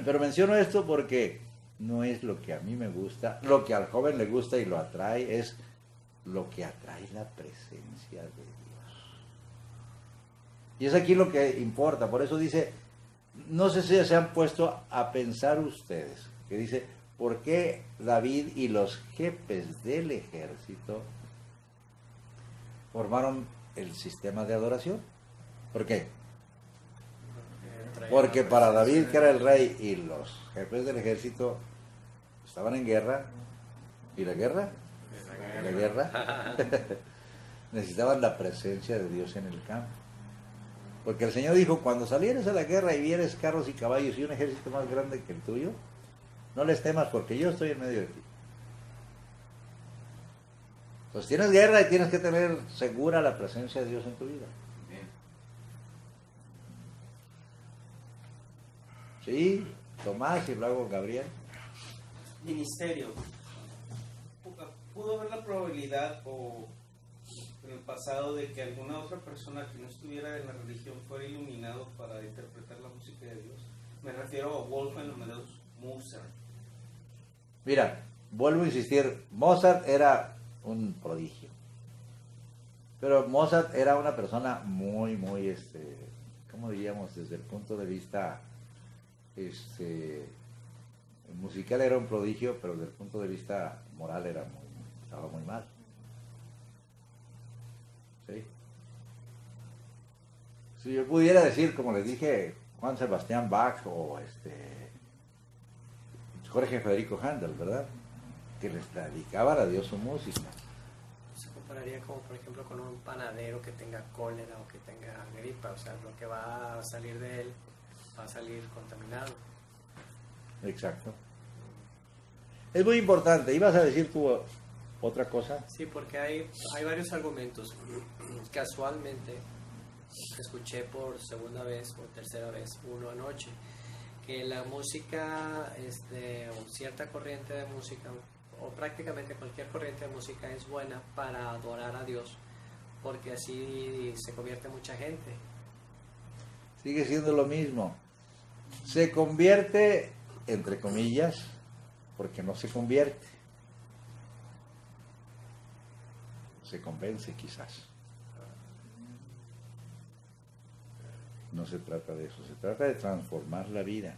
Pero menciono esto porque no es lo que a mí me gusta, lo que al joven le gusta y lo atrae, es lo que atrae la presencia de Dios. Y es aquí lo que importa, por eso dice, no sé si se han puesto a pensar ustedes, que dice, ¿por qué David y los jefes del ejército formaron el sistema de adoración? ¿Por qué? Porque para David, que era el rey, y los jefes del ejército estaban en guerra, ¿y la guerra? Necesitaban la presencia de Dios en el campo. Porque el Señor dijo, cuando salieres a la guerra y vieres carros y caballos y un ejército más grande que el tuyo, no les temas porque yo estoy en medio de ti. Pues tienes guerra y tienes que tener segura la presencia de Dios en tu vida. Sí, Tomás y luego Gabriel. Ministerio. ¿Pudo haber la probabilidad o en el pasado de que alguna otra persona que no estuviera en la religión fuera iluminado para interpretar la música de Dios? Me refiero a Wolfgang Amadeus Mozart. Mira, vuelvo a insistir, Mozart era un prodigio. Pero Mozart era una persona muy, ¿cómo diríamos? Desde el punto de vista musical era un prodigio, pero desde el punto de vista moral estaba muy mal. ¿Sí? Si yo pudiera decir, como les dije, Juan Sebastián Bach o Jorge Federico Händel, ¿verdad? Que les dedicaba a Dios su música. Se compararía como, por ejemplo, con un panadero que tenga cólera o que tenga gripa, o sea, lo que va a salir de él va a salir contaminado. Exacto. Es muy importante. ¿Ibas a decir tú otra cosa? Sí, porque hay varios argumentos. Casualmente escuché por segunda vez o tercera vez uno anoche, que la música, o cierta corriente de música, o prácticamente cualquier corriente de música es buena para adorar a Dios, porque así se convierte mucha gente. Sigue siendo lo mismo. Se convierte, entre comillas, porque no se convierte. Se convence quizás. No se trata de eso, se trata de transformar la vida.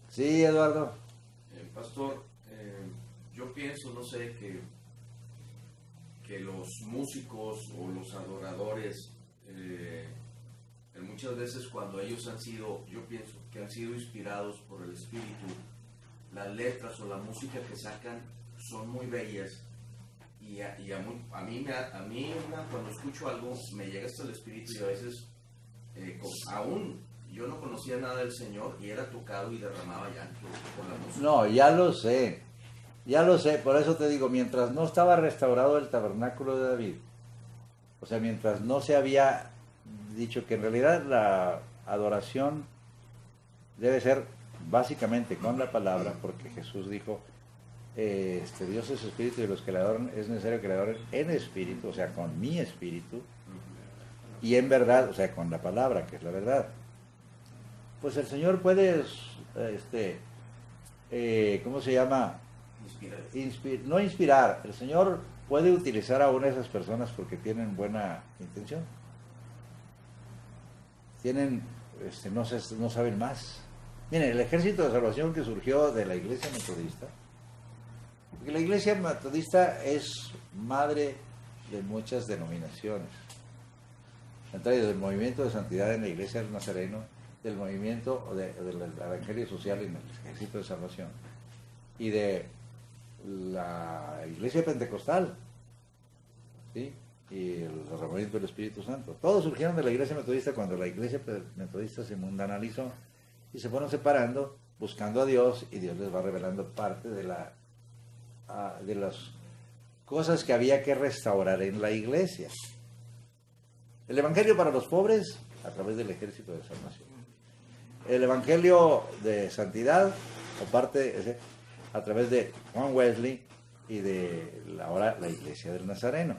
Sí, Eduardo. Pastor, yo pienso, no sé, que los músicos o los adoradores, muchas veces cuando ellos yo pienso que han sido inspirados por el Espíritu, las letras o la música que sacan son muy bellas y a mí cuando escucho algo me llega hasta el Espíritu y a veces aún yo no conocía nada del Señor y era tocado y derramaba llanto por la música. No, ya lo sé, por eso te digo, mientras no estaba restaurado el tabernáculo de David, o sea, mientras no se había dicho que en realidad la adoración debe ser básicamente con la palabra, porque Jesús dijo, Dios es espíritu y los que le adoran es necesario que le adoren en espíritu, o sea, con mi espíritu, y en verdad, o sea, con la palabra, que es la verdad. Pues el Señor puede, ¿cómo se llama? No inspirar. El Señor puede utilizar a una de esas personas porque tienen buena intención. No saben más. Miren, el ejército de salvación que surgió de la iglesia metodista, porque la iglesia metodista es madre de muchas denominaciones, entre ellas del movimiento de santidad en la iglesia del Nazareno, del movimiento del evangelio social en el ejército de salvación y de la iglesia pentecostal, ¿sí? Y el derramamiento del Espíritu Santo. Todos surgieron de la iglesia metodista cuando la iglesia metodista se mundanalizó y se fueron separando, buscando a Dios, y Dios les va revelando parte de las cosas que había que restaurar en la iglesia. El evangelio para los pobres a través del ejército de salvación. El evangelio de santidad, a través de Juan Wesley, y de ahora la Iglesia del Nazareno.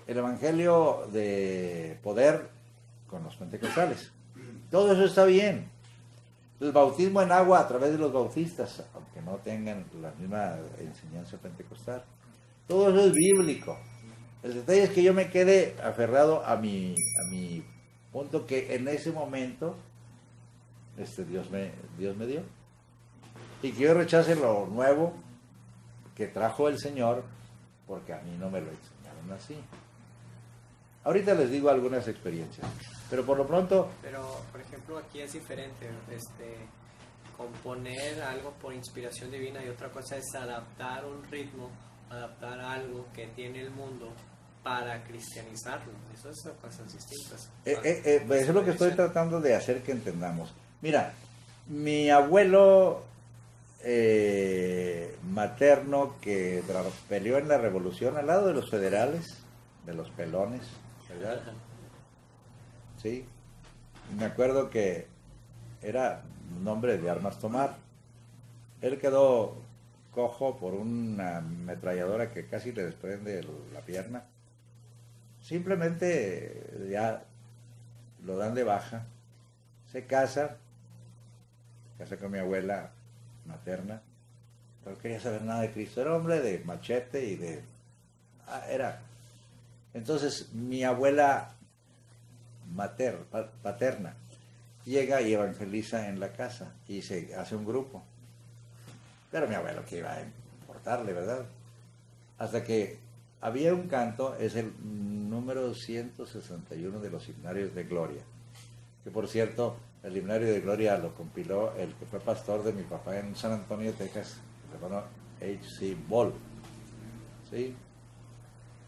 El Evangelio de poder con los pentecostales. Todo eso está bien. El bautismo en agua a través de los bautistas, aunque no tengan la misma enseñanza pentecostal. Todo eso es bíblico. El detalle es que yo me quede aferrado a mi punto que en ese momento Dios me dio. Y que yo rechace lo nuevo que trajo el Señor, porque a mí no me lo enseñaron así. Ahorita les digo algunas experiencias, pero por lo pronto... Pero, por ejemplo, aquí es diferente, componer algo por inspiración divina y otra cosa es adaptar un ritmo, adaptar algo que tiene el mundo para cristianizarlo. Eso son cosas distintas. Eso es lo que estoy tratando de hacer que entendamos. Mira, mi abuelo materno que peleó en la revolución al lado de los federales, de los pelones, ¿verdad? Sí. Me acuerdo que era un hombre de armas tomar. Él quedó cojo por una ametralladora que casi le desprende la pierna. Simplemente ya lo dan de baja. Se casa con mi abuela materna, pero quería saber nada de Cristo. Era hombre de machete y de... Entonces mi abuela paterna llega y evangeliza en la casa y se hace un grupo. Pero mi abuelo que iba a importarle, ¿verdad? Hasta que había un canto, es el número 161 de los himnarios de Gloria, que por cierto, el himnario de Gloria lo compiló el que fue pastor de mi papá en San Antonio, Texas, el hermano H.C. Ball. ¿Sí?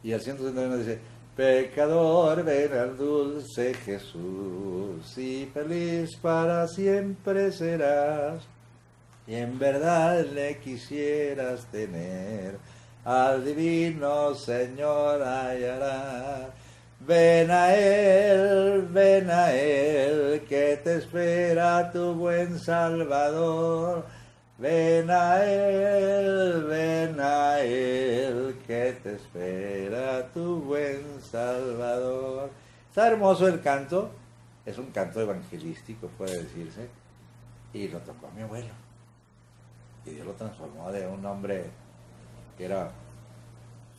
Y el 161 dice: pecador, ven al dulce Jesús, y feliz para siempre serás, y en verdad le quisieras tener, al divino Señor hallarás. Ven a Él, que te espera tu buen Salvador. Ven a Él, que te espera tu buen Salvador. Está hermoso el canto, es un canto evangelístico, puede decirse, y lo tocó a mi abuelo. Y Dios lo transformó de un hombre que era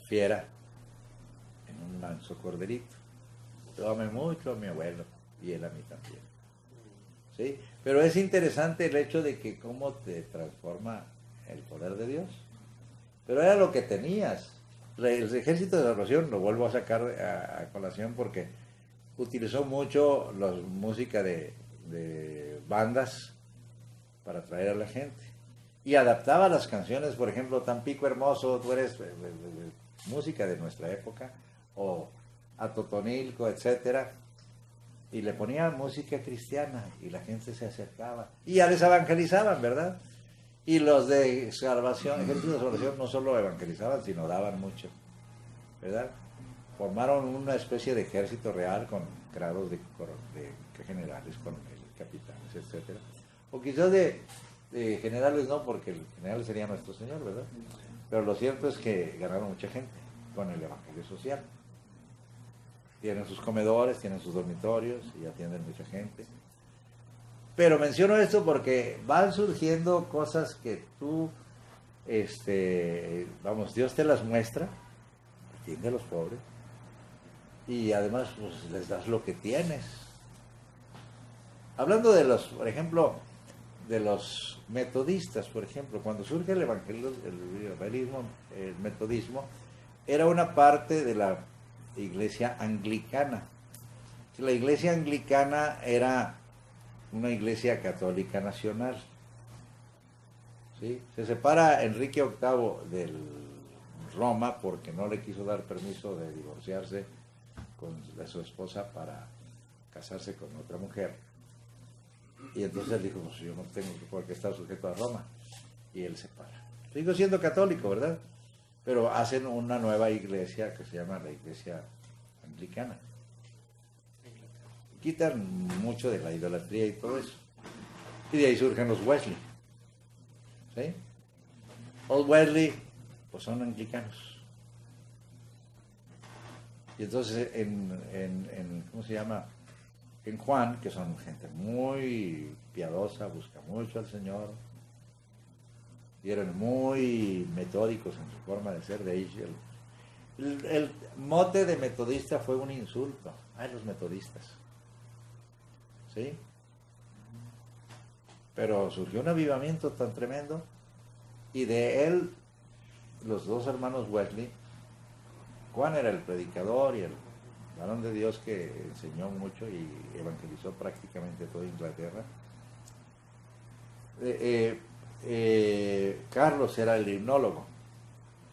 fiera en un manso corderito. Yo amé mucho a mi abuelo y él a mí también. ¿Sí? Pero es interesante el hecho de que cómo te transforma el poder de Dios. Pero era lo que tenías. El Ejército de Salvación, lo vuelvo a sacar a colación porque utilizó mucho la música de bandas para atraer a la gente. Y adaptaba las canciones, por ejemplo, Tampico Hermoso, tú eres música de nuestra época, o a Totonilco, etcétera, y le ponían música cristiana y la gente se acercaba y ya les evangelizaban, ¿verdad? Y los de salvación, Ejército de Salvación, no solo evangelizaban, sino daban mucho, ¿verdad? Formaron una especie de ejército real con grados de generales, coroneles, capitanes, etcétera. O quizás de generales no, porque el general sería nuestro Señor, ¿verdad? Pero lo cierto es que ganaron mucha gente con el evangelio social. Tienen sus comedores, tienen sus dormitorios y atienden mucha gente. Pero menciono esto porque van surgiendo cosas que tú, Dios te las muestra, atiende a los pobres, y además pues, les das lo que tienes. Hablando de los, por ejemplo, de los metodistas, por ejemplo, cuando surge el evangelismo, el metodismo, era una parte de la iglesia anglicana. La iglesia anglicana era una iglesia católica nacional. ¿Sí? Se separa Enrique VIII de Roma porque no le quiso dar permiso de divorciarse de su esposa para casarse con otra mujer. Y entonces él dijo, pues yo no tengo por qué estar sujeto a Roma. Y él se para. Sigo siendo católico, ¿verdad? Pero hacen una nueva iglesia que se llama la iglesia anglicana. Quitan mucho de la idolatría y todo eso. Y de ahí surgen los Wesley. ¿Sí? Old Wesley, pues son anglicanos. Y entonces ¿cómo se llama? En Juan, que son gente muy piadosa, busca mucho al Señor, y eran muy metódicos en su forma de ser. De ahí el mote de metodista fue un insulto. Ay, los metodistas. ¿Sí? Pero surgió un avivamiento tan tremendo, y de él, los dos hermanos Wesley, Juan era el predicador y el varón de Dios que enseñó mucho y evangelizó prácticamente toda Inglaterra. Carlos era el himnólogo,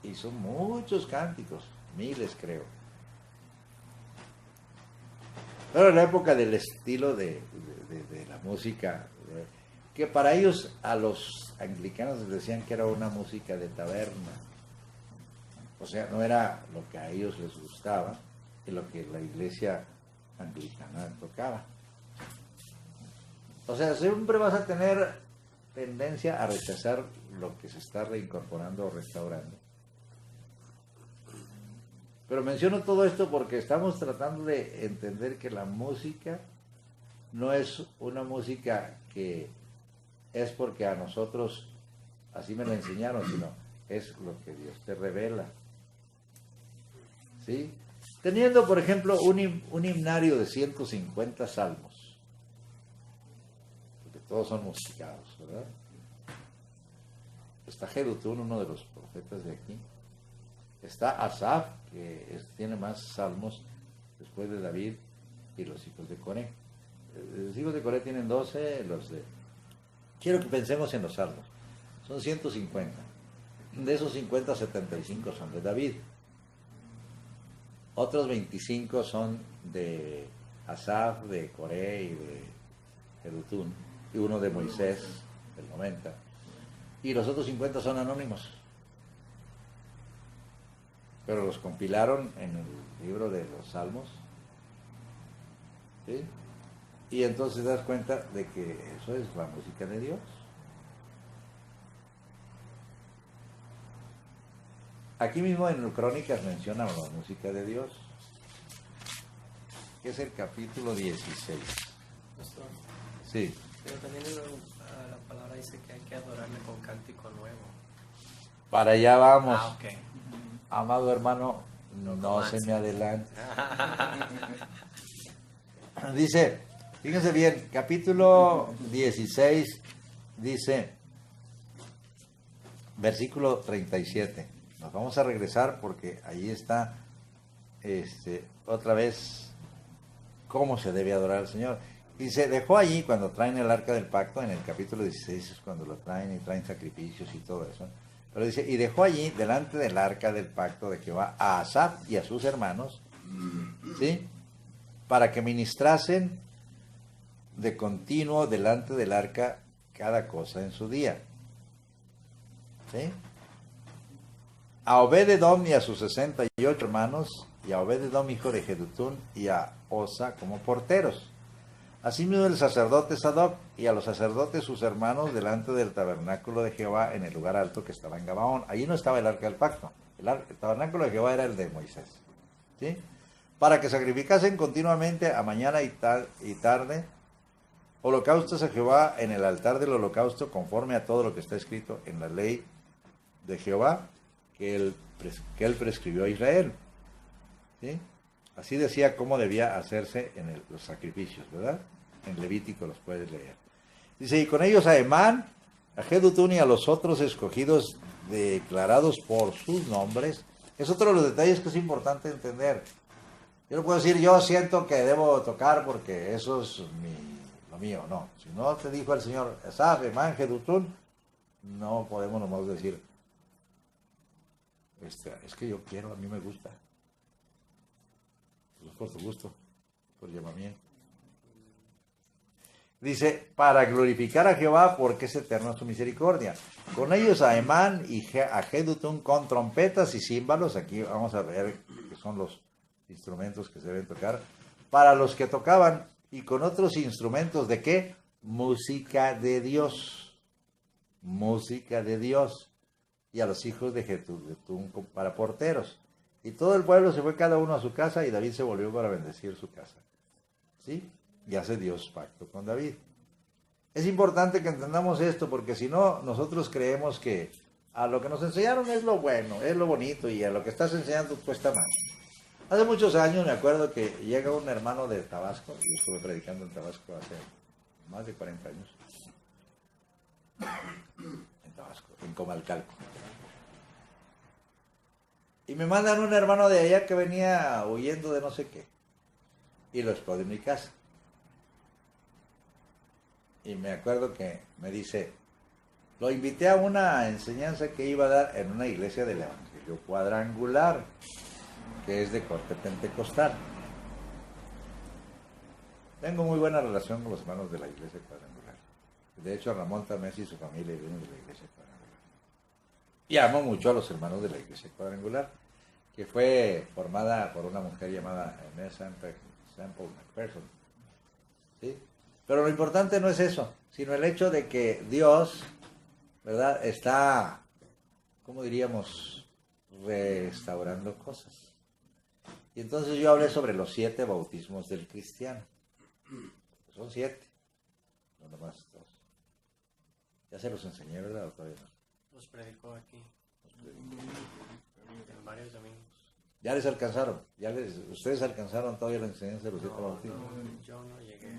hizo muchos cánticos, miles creo. Pero en la época del estilo de la música, que para ellos, a los anglicanos, les decían que era una música de taberna. O sea, no era lo que a ellos les gustaba, y lo que la iglesia anglicana tocaba. O sea, siempre vas a tener tendencia a rechazar lo que se está reincorporando o restaurando. Pero menciono todo esto porque estamos tratando de entender que la música no es una música que es porque a nosotros así me la enseñaron, sino es lo que Dios te revela. ¿Sí? Teniendo, por ejemplo, un himnario de 150 salmos, porque todos son musicados, ¿verdad? Está Jedutún, uno de los profetas de aquí. Está Asaf, que tiene más salmos después de David, y los hijos de Coré. Los hijos de Coré tienen 12, Quiero que pensemos en los salmos. Son 150. De esos 50, 75 son de David. Otros 25 son de Asaf, de Coré y de Jedutún, y uno de Moisés, del 90. Y los otros 50 son anónimos. Pero los compilaron en el libro de los Salmos. ¿Sí? Y entonces te das cuenta de que eso es la música de Dios. Aquí mismo en Crónicas mencionan la música de Dios, que es el capítulo 16. Pastor, Sí. pero también la palabra dice que hay que adorarle con cántico nuevo. Para allá vamos. Ah, ok. Amado hermano, no avance. se me adelante. Dice, fíjense bien, capítulo 16, dice, versículo 37. Nos vamos a regresar porque ahí está otra vez cómo se debe adorar al Señor. Y se dejó allí cuando traen el arca del pacto, en el capítulo 16 es cuando lo traen y traen sacrificios y todo eso. Pero dice, y dejó allí delante del arca del pacto de Jehová a Asaf y a sus hermanos, ¿sí? Para que ministrasen de continuo delante del arca cada cosa en su día. ¿Sí? A Obed-Edom y a sus 68 hermanos, y a Obed-Edom hijo de Jedutún, y a Osa como porteros. Asimismo el sacerdote Sadoc, y a los sacerdotes sus hermanos delante del tabernáculo de Jehová en el lugar alto que estaba en Gabaón. Allí no estaba el arca del pacto. El tabernáculo de Jehová era el de Moisés. ¿Sí? Para que sacrificasen continuamente a mañana y tarde holocaustos a Jehová en el altar del holocausto, conforme a todo lo que está escrito en la ley de Jehová que él prescribió a Israel. ¿Sí? Así decía cómo debía hacerse en los sacrificios, ¿verdad? En Levítico los puedes leer. Dice, y con ellos a Emán, a Jedutún y a los otros escogidos declarados por sus nombres. Es otro de los detalles que es importante entender. Yo no puedo decir, yo siento que debo tocar porque eso es lo mío. No, si no te dijo el Señor, Asaf, Emán, Jedutún, no podemos nomás decir, es que yo quiero, a mí me gusta. Pues por tu gusto, por llamamiento. Dice, para glorificar a Jehová, porque es eterna su misericordia. Con ellos a Emán y a Jedutún con trompetas y címbalos. Aquí vamos a ver que son los instrumentos que se deben tocar. Para los que tocaban, y con otros instrumentos, ¿de qué? Música de Dios. Música de Dios. y a los hijos de Jedutún para porteros. Y todo el pueblo se fue cada uno a su casa y David se volvió para bendecir su casa. ¿Sí? Y hace Dios pacto con David. Es importante que entendamos esto porque si no, nosotros creemos que a lo que nos enseñaron es lo bueno, es lo bonito y a lo que estás enseñando tú está mal. Hace muchos años me acuerdo que llega un hermano de Tabasco, yo estuve predicando en Tabasco hace más de 40 años, en Tabasco, en Comalcalco. Y me mandan un hermano de allá que venía huyendo de no sé qué. Y lo explodí en mi casa. Y me acuerdo que me dice, lo invité a una enseñanza que iba a dar en una iglesia del Evangelio Cuadrangular, que es de corte pentecostal. Tengo muy buena relación con los hermanos de la iglesia Cuadrangular. De hecho, Ramón Tamés y su familia vienen de la iglesia Cuadrangular. Y amo mucho a los hermanos de la iglesia Cuadrangular, que fue formada por una mujer llamada Inés Sample McPherson. ¿Sí? Pero lo importante no es eso, sino el hecho de que Dios, ¿verdad?, está, ¿cómo diríamos?, restaurando cosas. Y entonces yo hablé sobre los 7 bautismos del cristiano. Son 7, no nomás 2. Ya se los enseñé, ¿verdad? ¿O todavía no? Los predicó aquí. En varios domingos. Ya les alcanzaron, ustedes alcanzaron todavía la enseñanza de los 7 bautismos. Yo no llegué.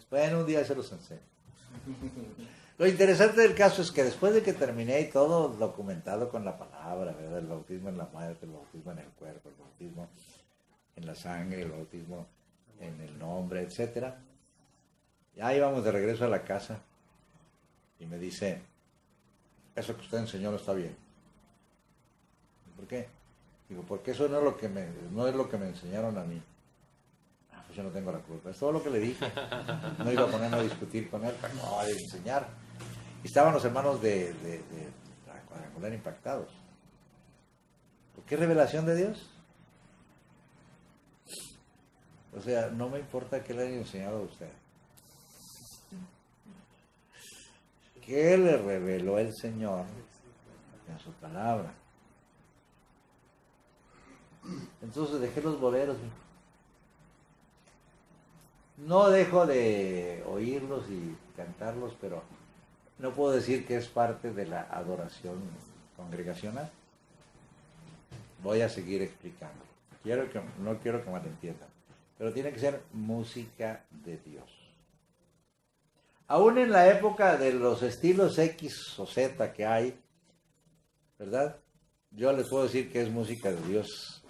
Bueno, un día se los enseño. Lo interesante del caso es que después de que terminé y todo documentado con la palabra, ¿verdad? El bautismo en la muerte, el bautismo en el cuerpo, el bautismo en la sangre, el bautismo en el nombre, etcétera. Ya íbamos de regreso a la casa y me dice, eso que usted enseñó no está bien. ¿Por qué? Digo, porque eso no es lo que me enseñaron a mí. Pues yo no tengo la culpa. Es todo lo que le dije. No iba a ponerme a discutir con él, no, a enseñar. Y estaban los hermanos de la Cuadrangular impactados. ¿Por qué revelación de Dios? O sea, no me importa qué le haya enseñado a usted. ¿Qué le reveló el Señor en su palabra? Entonces dejé los boleros. No dejo de oírlos y cantarlos, pero no puedo decir que es parte de la adoración congregacional. Voy a seguir explicando. No quiero que malentiendan, pero tiene que ser música de Dios. Aún en la época de los estilos X o Z que hay, ¿verdad? Yo les puedo decir que es música de Dios.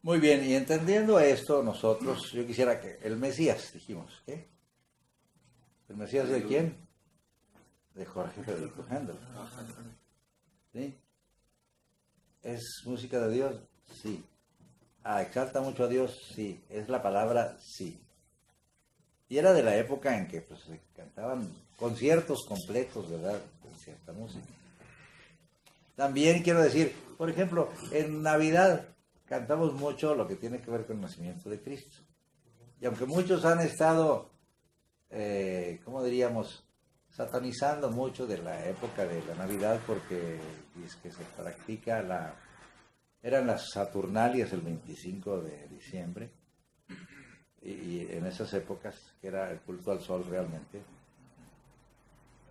Muy bien, y entendiendo esto, nosotros, yo quisiera que el Mesías, dijimos, ¿qué? ¿El Mesías de quién? De Jorge Federico Händel. ¿Sí? ¿Es música de Dios? Sí. ¿Exalta mucho a Dios? Sí. ¿Es la palabra? Sí. Y era de la época en que pues, se cantaban conciertos completos, ¿verdad? De cierta música. También quiero decir, por ejemplo, en Navidad cantamos mucho lo que tiene que ver con el nacimiento de Cristo. Y aunque muchos han estado, ¿cómo diríamos?, satanizando mucho de la época de la Navidad porque es que se practica eran las Saturnalias el 25 de diciembre y en esas épocas que era el culto al sol realmente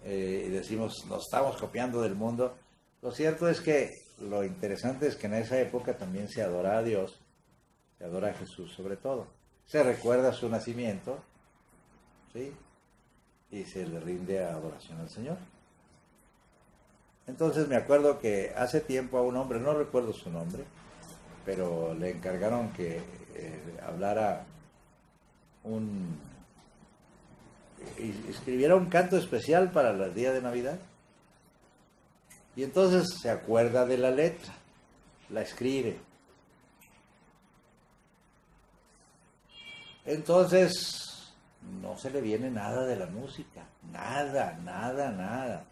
y decimos nos estamos copiando del mundo. Lo cierto es que lo interesante es que en esa época también se adora a Dios, se adora a Jesús sobre todo, se recuerda su nacimiento, ¿sí?, y se le rinde adoración al Señor. Entonces me acuerdo que hace tiempo a un hombre, no recuerdo su nombre, pero le encargaron que hablara y escribiera un canto especial para el día de Navidad. Y entonces se acuerda de la letra, la escribe. Entonces no se le viene nada de la música, nada.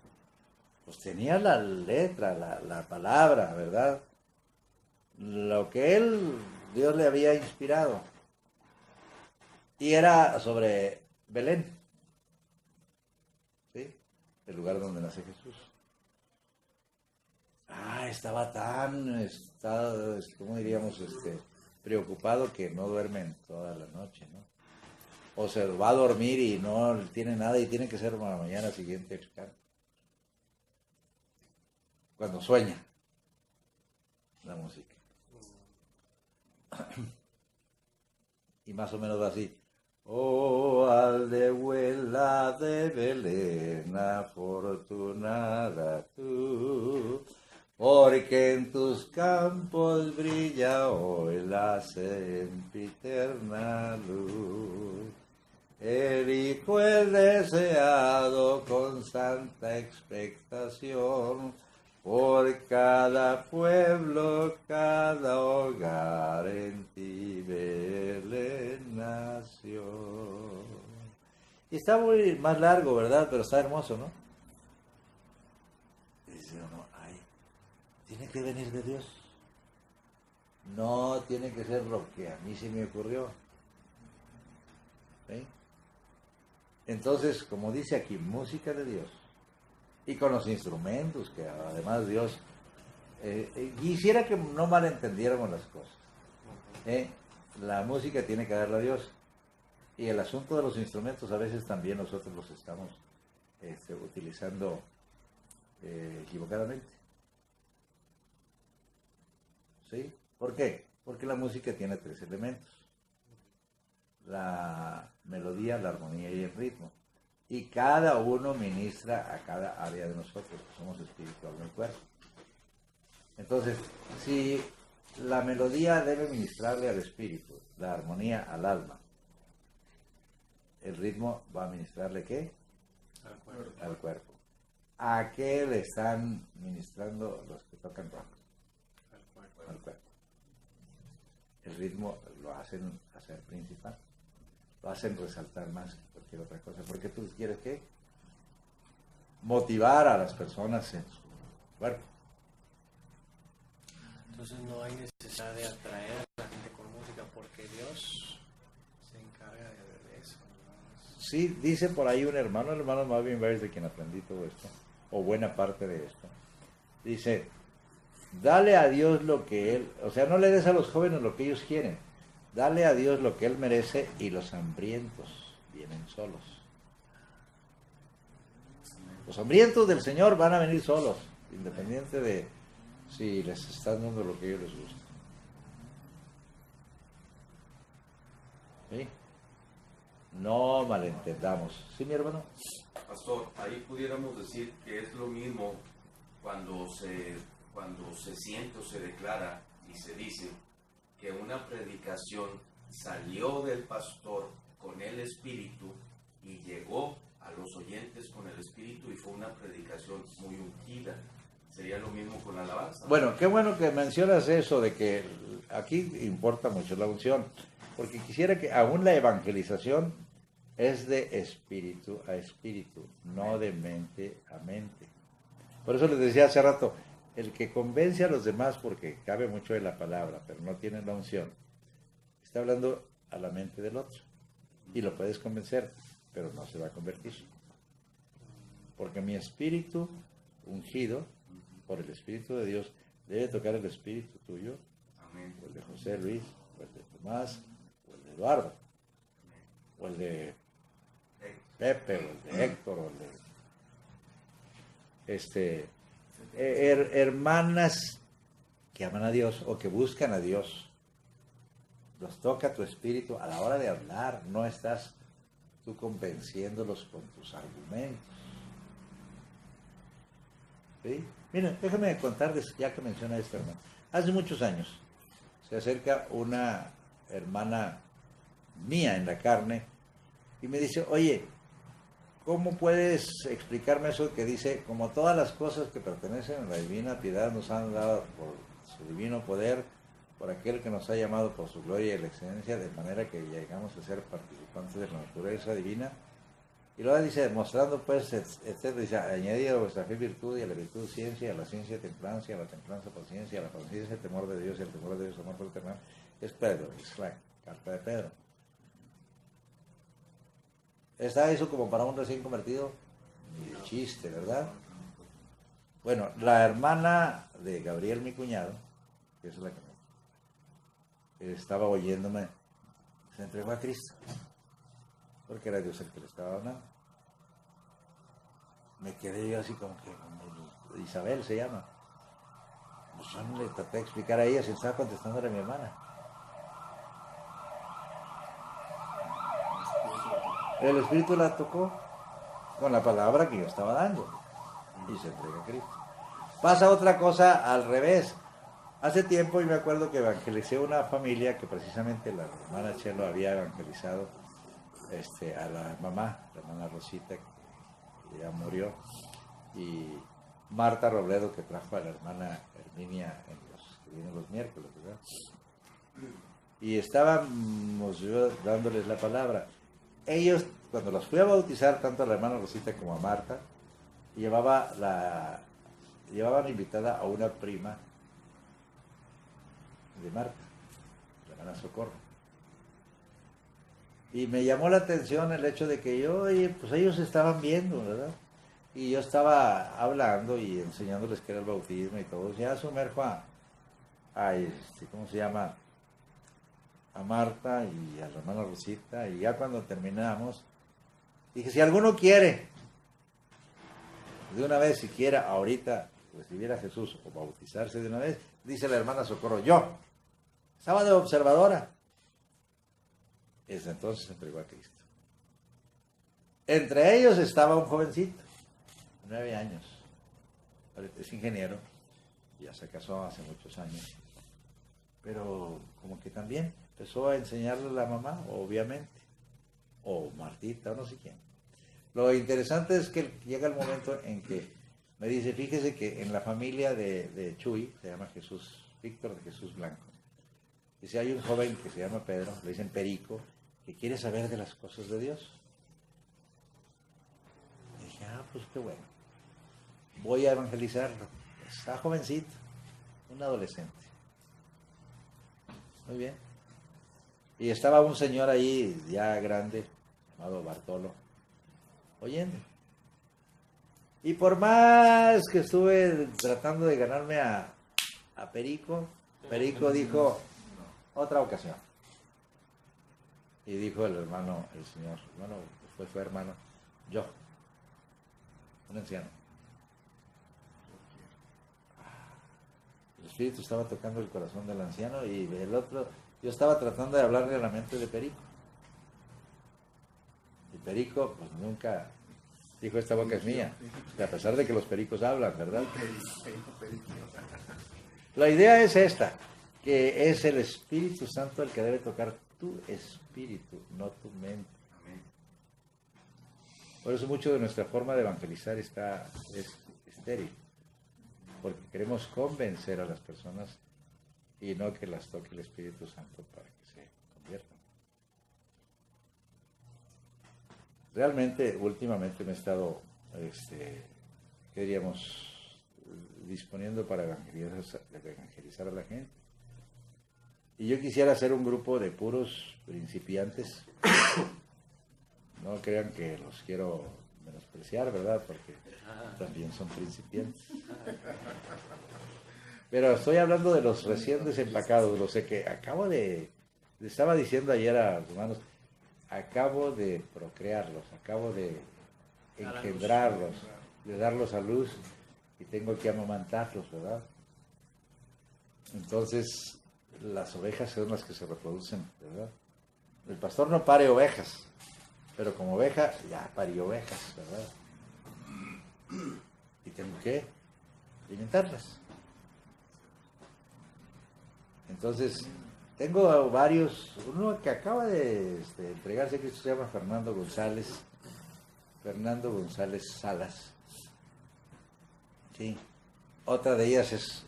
Pues tenía la letra, la palabra, ¿verdad? Lo que Dios le había inspirado. Y era sobre Belén. ¿Sí? el lugar donde nace Jesús. Estaba tan, ¿cómo diríamos? Preocupado que no duermen toda la noche, ¿no? O se va a dormir y no tiene nada y tiene que ser para la mañana siguiente el canto. Cuando sueña la música. Y más o menos va así. Oh, aldehuela de Belén, afortunada tú, porque en tus campos brilla hoy la sempiterna luz. El Hijo el deseado con santa expectación, por cada pueblo, cada hogar en ti Belén nació. Y está muy más largo, ¿verdad? Pero está hermoso, ¿no? Y dice uno, tiene que venir de Dios. No tiene que ser lo que a mí se me ocurrió. ¿Sí? Entonces, como dice aquí, música de Dios. Y con los instrumentos, que además Dios... quisiera que no malentendiéramos las cosas. La música tiene que darle a Dios. Y el asunto de los instrumentos a veces también nosotros los estamos utilizando equivocadamente. ¿Sí? ¿Por qué? Porque la música tiene 3 elementos. La melodía, la armonía y el ritmo. Y cada uno ministra a cada área de nosotros, que somos espíritu, alma y cuerpo. Entonces, si la melodía debe ministrarle al espíritu, la armonía al alma, el ritmo va a ministrarle ¿qué? Al cuerpo. ¿A qué le están ministrando los que tocan rock? Al cuerpo. El ritmo lo hacen hacer principal, lo hacen resaltar más que cualquier otra cosa, porque tú quieres ¿qué? Motivar a las personas en su cuerpo. Entonces no hay necesidad de atraer a la gente con música porque Dios se encarga de eso, ¿no? Sí, dice por ahí un hermano, el hermano Marvin Baez, de quien aprendí todo esto, o buena parte de esto. Dice, dale a Dios lo que Él, o sea, no le des a los jóvenes lo que ellos quieren, dale a Dios lo que Él merece y los hambrientos vienen solos. Los hambrientos del Señor van a venir solos, independiente de si les están dando lo que a ellos les gusta. ¿Sí? No malentendamos. ¿Sí, mi hermano? Pastor, ahí pudiéramos decir que es lo mismo cuando se siente o se declara y se dice que una predicación salió del pastor con el Espíritu y llegó a los oyentes con el Espíritu y fue una predicación muy ungida. ¿Sería lo mismo con la alabanza? Bueno, qué bueno que mencionas eso de que aquí importa mucho la unción, porque quisiera que aún la evangelización es de espíritu a espíritu, no de mente a mente. Por eso les decía hace rato, el que convence a los demás, porque cabe mucho de la palabra, pero no tiene la unción, está hablando a la mente del otro. Y lo puedes convencer, pero no se va a convertir. Porque mi espíritu ungido por el Espíritu de Dios debe tocar el espíritu tuyo, Amén. o el de José Luis, o el de Tomás, o el de Eduardo, o el de Pepe, o el de Héctor, o el de hermanas que aman a Dios o que buscan a Dios. Los toca tu espíritu a la hora de hablar, no estás tú convenciéndolos con tus argumentos. ¿Sí? Miren, déjame contarles, ya que menciona esto, hermano. Hace muchos años se acerca una hermana mía en la carne y me dice, oye, ¿cómo puedes explicarme eso que dice, como todas las cosas que pertenecen a la divina piedad nos han dado por su divino poder, por aquel que nos ha llamado por su gloria y la excelencia, de manera que llegamos a ser participantes de la naturaleza divina? Y luego dice, mostrando pues, etcétera, dice, añadir a vuestra fe virtud, y a la virtud ciencia, a la ciencia templanza, y a la templanza paciencia, a la paciencia el temor de Dios, y al temor de Dios amor fraternal. Es Pedro, es la carta de Pedro. ¿Está eso como para un recién convertido? ni de chiste, ¿verdad? Bueno, la hermana de Gabriel, mi cuñado, que es la que estaba oyéndome, se entregó a Cristo, porque era Dios el que le estaba hablando. Me quedé yo así como que, como Isabel se llama. Pues yo no le traté de explicar a ella si estaba contestándole a mi hermana. El Espíritu la tocó con la palabra que yo estaba dando y se entrega a Cristo. Pasa otra cosa al revés. Hace tiempo, y me acuerdo que evangelicé una familia que precisamente la hermana Chelo había evangelizado a la mamá, la hermana Rosita, que ya murió, y Marta Robledo, que trajo a la hermana Herminia que viene los miércoles, ¿verdad? Y estábamos yo dándoles la palabra. Ellos, cuando los fui a bautizar, tanto a la hermana Rosita como a Marta, llevaban invitada a una prima de Marta, la hermana Socorro. Y me llamó la atención el hecho de que pues ellos estaban viendo, ¿verdad? Y yo estaba hablando y enseñándoles qué era el bautismo y todo. Ya sumerjo ¿cómo se llama? A Marta y a la hermana Rosita. Y ya cuando terminamos, dije, si alguno quiere, de una vez, si quiera ahorita recibir a Jesús o bautizarse de una vez, dice la hermana Socorro, yo. Estaba de observadora. Desde entonces se entregó a Cristo. Entre ellos estaba un jovencito, 9 años. Es ingeniero, ya se casó hace muchos años. Pero como que también empezó a enseñarle a la mamá, obviamente. O Martita, o no sé quién. Lo interesante es que llega el momento en que me dice, fíjese que en la familia de Chuy, se llama Víctor de Jesús Blanco, dice, hay un joven que se llama Pedro, le dicen Perico, que quiere saber de las cosas de Dios. Y dije, pues qué bueno. Voy a evangelizarlo. Está jovencito, un adolescente. Muy bien. Y estaba un señor ahí, ya grande, llamado Bartolo, oyendo. Y por más que estuve tratando de ganarme a Perico, Perico dijo, otra ocasión. Y dijo el señor, fue hermano, yo, un anciano. El Espíritu estaba tocando el corazón del anciano y el otro, yo estaba tratando de hablarle a la mente de Perico. Y Perico, pues nunca dijo, esta boca es mía, a pesar de que los pericos hablan, ¿verdad? La idea es esta, que es el Espíritu Santo el que debe tocar tu espíritu, no tu mente. Por eso mucho de nuestra forma de evangelizar es estéril, porque queremos convencer a las personas y no que las toque el Espíritu Santo para que se conviertan. Realmente, últimamente me he estado, ¿qué diríamos?, disponiendo para evangelizar a la gente. Y yo quisiera hacer un grupo de puros principiantes. No crean que los quiero menospreciar, ¿verdad? Porque también son principiantes. Pero estoy hablando de los recién desempacados, los que estaba diciendo ayer a los hermanos, acabo de procrearlos, acabo de engendrarlos, de darlos a luz y tengo que amamantarlos, ¿verdad? Entonces, las ovejas son las que se reproducen, ¿verdad? El pastor no pare ovejas, pero como oveja ya parió ovejas, ¿verdad? Y tengo que alimentarlas. Entonces, tengo varios, uno que acaba de entregarse a Cristo se llama Fernando González Salas. Sí. Otra de ellas es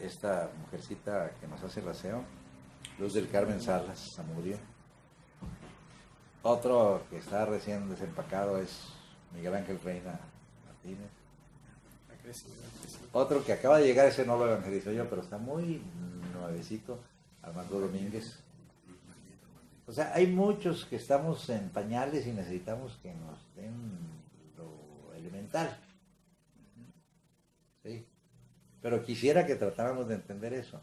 esta mujercita que nos hace el aseo, Luz del Carmen Salas, Zamudio. Otro que está recién desempacado es Miguel Ángel Reina Martínez. Otro que acaba de llegar, ese no lo evangelizo yo, pero está muy nuevecito, Armando Domínguez. O sea, hay muchos que estamos en pañales y necesitamos que nos den mental. ¿Sí? Pero quisiera que tratáramos de entender eso.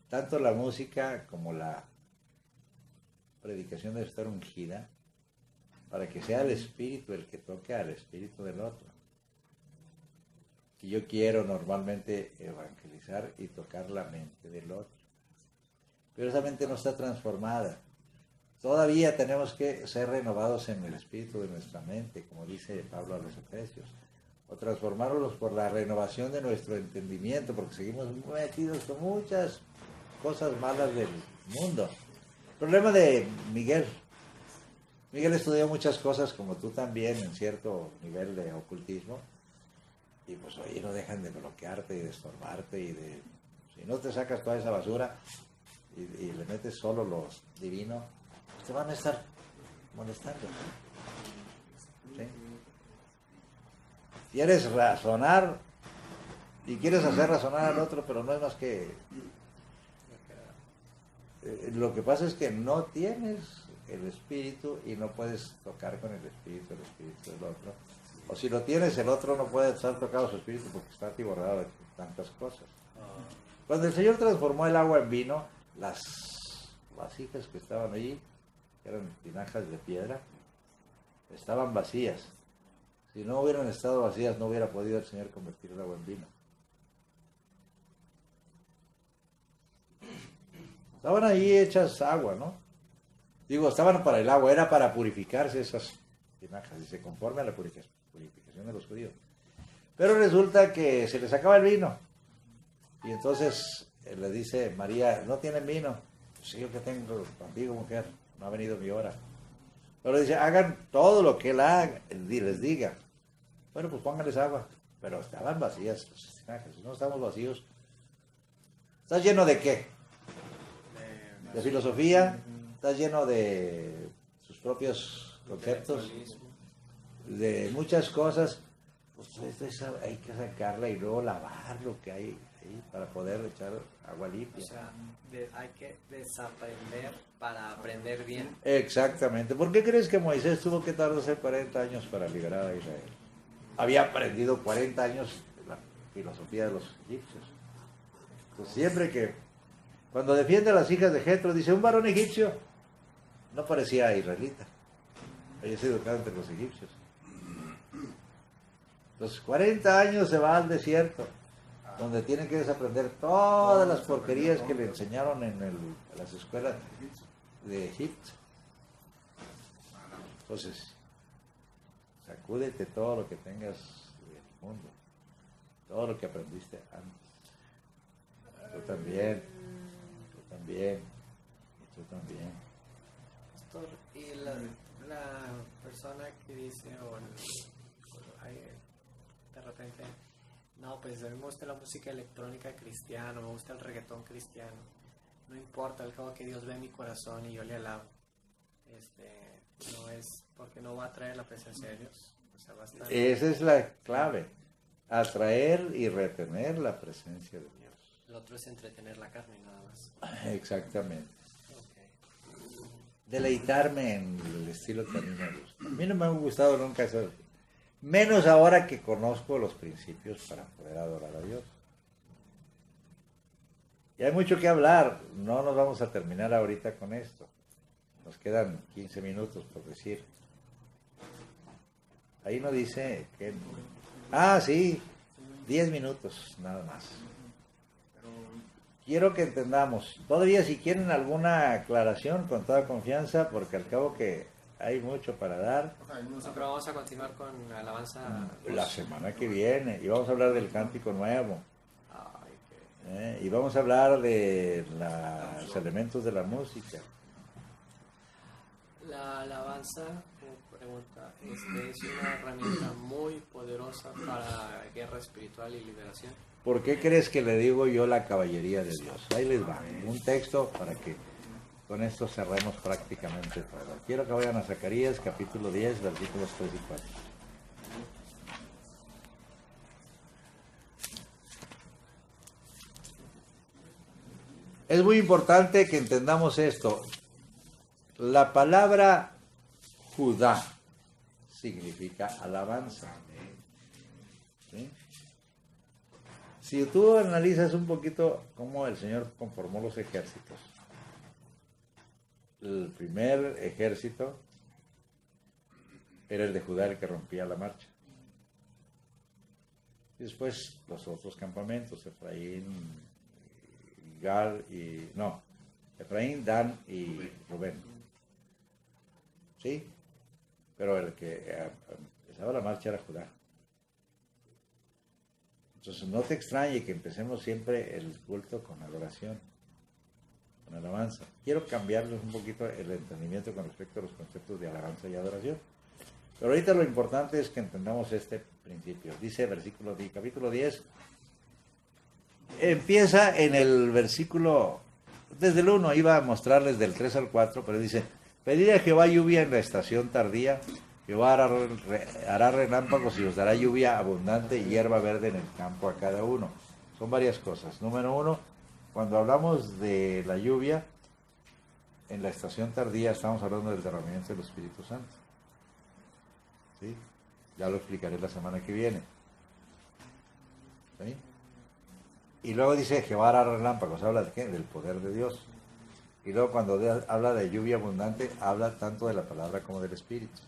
Tanto la música como la predicación debe estar ungida para que sea el espíritu el que toque al espíritu del otro. Si yo quiero normalmente evangelizar y tocar la mente del otro, pero esa mente no está transformada. Todavía tenemos que ser renovados en el espíritu de nuestra mente, como dice Pablo a los Efesios, o transformarlos por la renovación de nuestro entendimiento, porque seguimos metidos con muchas cosas malas del mundo. El problema de Miguel estudió muchas cosas, como tú también, en cierto nivel de ocultismo, y pues oye, no dejan de bloquearte y de estorbarte, y de, si no te sacas toda esa basura y le metes solo lo divino, pues te van a estar molestando. ¿Sí? Quieres razonar y quieres hacer razonar al otro, pero no es más que lo que pasa es que no tienes el espíritu y no puedes tocar con el espíritu del otro. O si lo tienes, el otro no puede estar tocado su espíritu porque está atiborrado de tantas cosas. Cuando el Señor transformó el agua en vino, las vasijas que estaban allí, que eran tinajas de piedra, estaban vacías. Si no hubieran estado vacías, no hubiera podido el Señor convertir el agua en vino. Estaban ahí hechas agua, ¿no? Digo, estaban para el agua, era para purificarse esas tinajas, y se conforme a la purificación de los judíos. Pero resulta que se les acaba el vino. Y entonces le dice María, ¿no tienen vino? Pues yo que tengo contigo, mujer, no ha venido mi hora. Pero dice, hagan todo lo que él les diga. Bueno, pues pónganles agua. Pero estaban vacías las tinajas. Si no estamos vacíos, ¿estás lleno de qué? De filosofía, está lleno de sus propios conceptos, de muchas cosas, pues hay que sacarla y luego lavar lo que hay ahí para poder echar agua limpia. O sea, hay que desaprender para aprender bien. Exactamente. ¿Por qué crees que Moisés tuvo que tardarse 40 años para liberar a Israel? Había aprendido 40 años la filosofía de los egipcios. Pues siempre que cuando defiende a las hijas de Jetro, dice, un varón egipcio, no parecía israelita, había sido educado entre los egipcios. Los 40 años se va al desierto, donde tiene que desaprender todas las porquerías que le enseñaron en las escuelas de Egipto. Entonces, sacúdete todo lo que tengas del mundo, todo lo que aprendiste antes. Tú también. Y tú también. Pastor, y la persona que dice, de repente, no, pues a mí me gusta la música electrónica cristiana, me gusta el reggaetón cristiano, no importa, al cabo que Dios ve mi corazón y yo le alabo. No es porque no va a traer la presencia de Dios. O sea, va a estar... Esa es la clave, atraer y retener la presencia de Dios. El otro es entretener la carne nada más. Exactamente. Okay. Deleitarme en el estilo que a mí me gusta. A mí no me ha gustado nunca eso, menos ahora que conozco los principios para poder adorar a Dios. Y hay mucho que hablar, no nos vamos a terminar ahorita con esto. Nos quedan 15 minutos por decir. Ahí no dice que... sí, 10 minutos nada más. Quiero que entendamos, todavía si quieren alguna aclaración, con toda confianza, porque al cabo que hay mucho para dar. Pero vamos a continuar con la alabanza. La semana que viene, y vamos a hablar del cántico nuevo. Y vamos a hablar de los elementos de la música. La alabanza, como pregunta, es una herramienta muy poderosa para guerra espiritual y liberación. ¿Por qué crees que le digo yo la caballería de Dios? Ahí les va, un texto para que con esto cerremos prácticamente todo. Quiero que vayan a Zacarías, capítulo 10, versículos 3 y 4. Es muy importante que entendamos esto. La palabra Judá significa alabanza. ¿Sí? Si tú analizas un poquito cómo el Señor conformó los ejércitos, el primer ejército era el de Judá, el que rompía la marcha. Y después los otros campamentos, Efraín, Efraín, Dan y Rubén. ¿Sí? Pero el que empezaba la marcha era Judá. Entonces no te extrañe que empecemos siempre el culto con adoración, con alabanza. Quiero cambiarles un poquito el entendimiento con respecto a los conceptos de alabanza y adoración. Pero ahorita lo importante es que entendamos este principio. Dice capítulo 10, empieza en el versículo, desde el 1, iba a mostrarles del 3 al 4, pero dice, pedid a Jehová lluvia en la estación tardía, Jehová hará relámpagos y os dará lluvia abundante y hierba verde en el campo a cada uno. Son varias cosas. Número 1, cuando hablamos de la lluvia, en la estación tardía estamos hablando del derramamiento del Espíritu Santo. ¿Sí? Ya lo explicaré la semana que viene. ¿Sí? Y luego dice Jehová hará relámpagos. ¿Habla de qué? Del poder de Dios. Y luego cuando habla de lluvia abundante, habla tanto de la palabra como del Espíritu.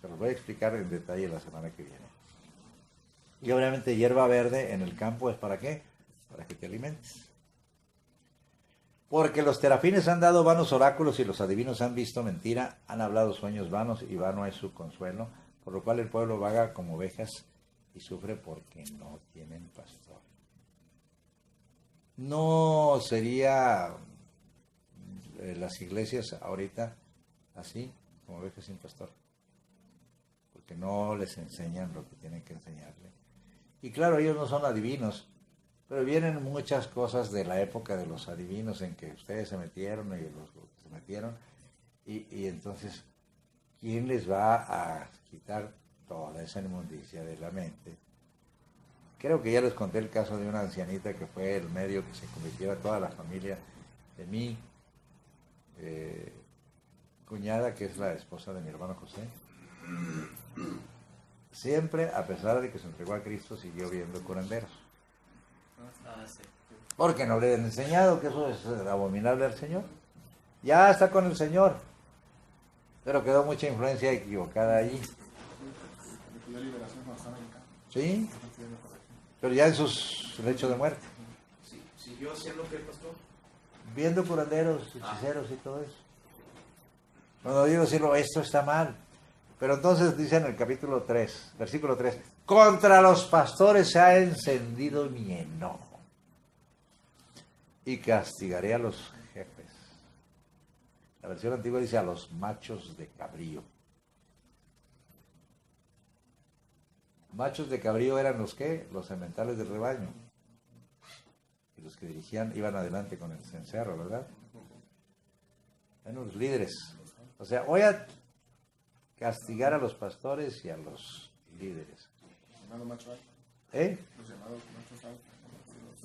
Se los voy a explicar en detalle la semana que viene. Y obviamente hierba verde en el campo es ¿para qué? Para que te alimentes. Porque los terafines han dado vanos oráculos y los adivinos han visto mentira, han hablado sueños vanos y vano es su consuelo, por lo cual el pueblo vaga como ovejas y sufre porque no tienen pastor. No sería las iglesias ahorita así, como ovejas sin pastor, porque no les enseñan lo que tienen que enseñarle. Y claro, ellos no son adivinos, pero vienen muchas cosas de la época de los adivinos en que ustedes se metieron y los se metieron. Y entonces, ¿quién les va a quitar toda esa inmundicia de la mente? Creo que ya les conté el caso de una ancianita que fue el medio que se convirtiera toda la familia de mi cuñada, que es la esposa de mi hermano José. Siempre, a pesar de que se entregó a Cristo, siguió viendo curanderos. Porque no le han enseñado que eso es abominable al Señor. Ya está con el Señor, pero quedó mucha influencia equivocada allí. ¿Sí? Pero ya en sus lechos de muerte. ¿Siguió haciendo qué, pastor? Viendo curanderos, hechiceros y todo eso. Cuando digo decirlo, esto está mal. Pero entonces dice en el capítulo 3, versículo 3, contra los pastores se ha encendido mi enojo y castigaré a los jefes. La versión antigua dice a los machos de cabrío. Machos de cabrío eran los ¿qué? Los sementales del rebaño. Y los que iban adelante con el cencerro, ¿verdad? Eran los líderes. O sea, voy a castigar a los pastores y a los líderes. ¿Eh?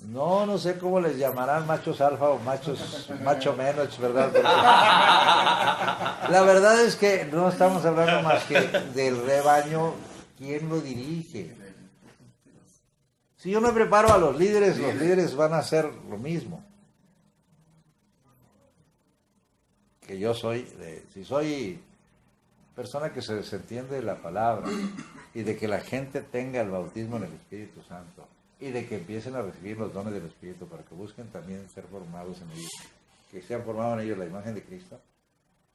No sé cómo les llamarán, machos alfa o macho menos, ¿verdad? Porque la verdad es que no estamos hablando más que del rebaño. ¿Quién lo dirige? Si yo me preparo a los líderes van a hacer lo mismo. Que yo soy, si soy persona que se entiende de la palabra y de que la gente tenga el bautismo en el Espíritu Santo y de que empiecen a recibir los dones del Espíritu para que busquen también ser formados en ellos, que sean formados en ellos la imagen de Cristo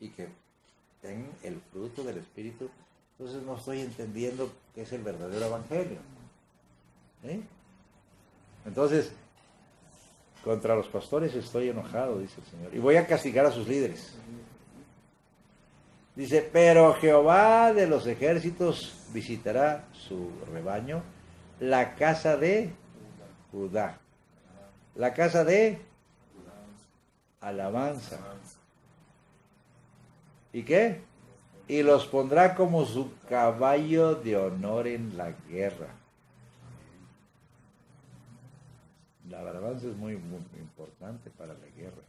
y que tengan el fruto del Espíritu, entonces no estoy entendiendo qué es el verdadero evangelio. ¿Sí? Entonces, contra los pastores estoy enojado, dice el Señor, y voy a castigar a sus líderes. Dice, pero Jehová de los ejércitos visitará su rebaño, la casa de Judá. La casa de alabanza. ¿Y qué? Y los pondrá como su caballo de honor en la guerra. La alabanza es muy, muy importante para la guerra.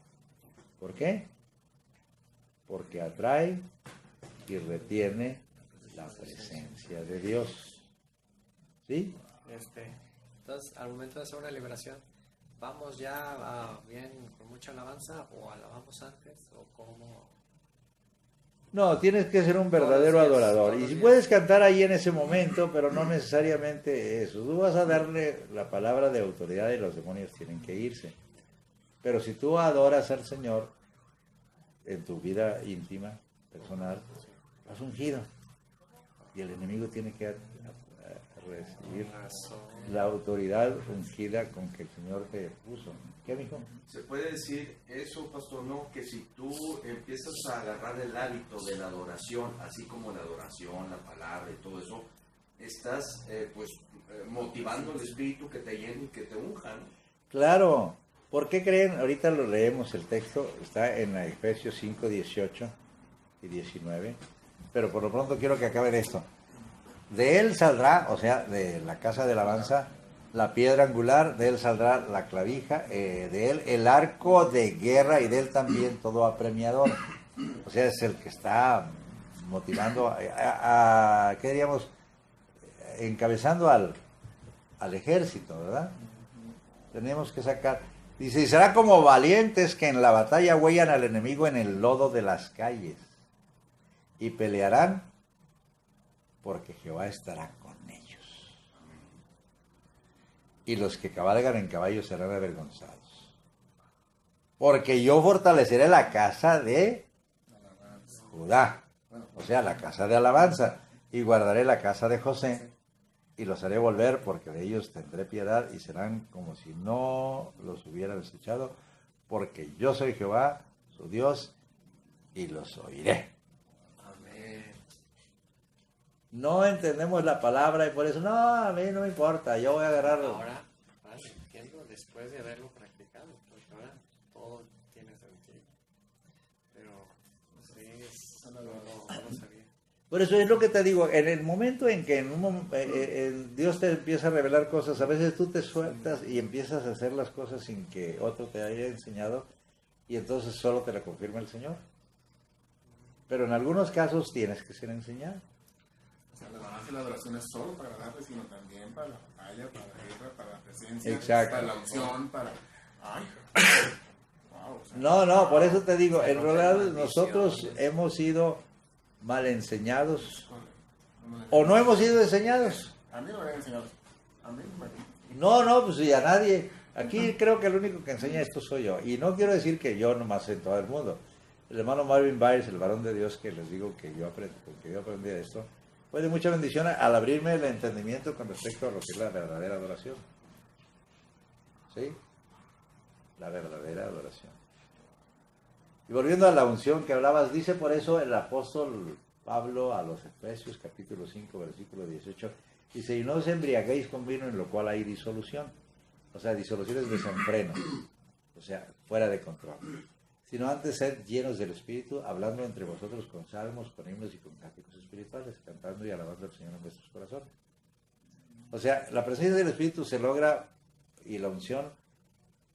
¿Por qué? Porque atrae y retiene la presencia de Dios. ¿Sí? Entonces, al momento de hacer una liberación, ¿vamos ya bien con mucha alabanza o alabamos antes o cómo? No, tienes que ser un verdadero Todos los días, adorador. todos Y los si días. puedes cantar ahí en ese momento, pero no necesariamente eso. Tú vas a darle la palabra de autoridad y los demonios tienen que irse. Pero si tú adoras al Señor en tu vida íntima, personal, has ungido. Y el enemigo tiene que recibir la autoridad ungida con que el Señor te puso. ¿Qué, mijo? Se puede decir eso, pastor, no, que si tú empiezas a agarrar el hábito de la adoración, así como la adoración, la palabra y todo eso, estás motivando al Espíritu que te llene y que te unja, ¿no? Claro. ¿Por qué creen? Ahorita lo leemos el texto, está en Efesios 5, 18 y 19, pero por lo pronto quiero que acaben esto. De él saldrá, o sea, de la casa de alabanza, la piedra angular, de él saldrá la clavija, de él el arco de guerra y de él también todo apremiador. O sea, es el que está motivando ¿qué diríamos? Encabezando al ejército, ¿verdad? Tenemos que sacar. Dice, y será como valientes que en la batalla huellan al enemigo en el lodo de las calles y pelearán porque Jehová estará con ellos. Y los que cabalgan en caballos serán avergonzados. Porque yo fortaleceré la casa de Judá, o sea, la casa de alabanza, y guardaré la casa de José, y los haré volver, porque de ellos tendré piedad, y serán como si no los hubiera desechado, porque yo soy Jehová, su Dios, y los oiré. Amén. No entendemos la palabra, y por eso, no, a mí no me importa, yo voy a agarrarlo. Ahora entiendo después de haberlo practicado, porque ahora todo tiene sentido. Pero sí, no lo sabía. Por eso es lo que te digo, en el momento en que Dios te empieza a revelar cosas, a veces tú te sueltas y empiezas a hacer las cosas sin que otro te haya enseñado, y entonces solo te la confirma el Señor. Pero en algunos casos tienes que ser enseñado. O sea, la alabanza y la adoración no es solo para agradarle, sino también para la batalla, para la guerra, para la presencia, Exacto. para la unción, para... ¡Ay! Wow, o sea, No, por eso te digo, en realidad nosotros hemos sido mal enseñados o no hemos sido enseñados. a mí no me habían enseñado. A mí no me... No, pues sí, a nadie. Aquí creo que el único que enseña esto soy yo. Y no quiero decir que yo nomás en todo el mundo. El hermano Marvin Byers, el varón de Dios, que les digo que yo aprendí de esto, fue de mucha bendición al abrirme el entendimiento con respecto a lo que es la verdadera adoración. ¿Sí? La verdadera adoración. Y volviendo a la unción que hablabas, dice por eso el apóstol Pablo a los Efesios, capítulo 5, versículo 18, dice, y no os embriaguéis con vino en lo cual hay disolución. O sea, disolución es desenfreno. O sea, fuera de control. Sino antes sed llenos del Espíritu, hablando entre vosotros con salmos, con himnos y con cánticos espirituales, cantando y alabando al Señor en vuestros corazones. O sea, la presencia del Espíritu se logra, y la unción,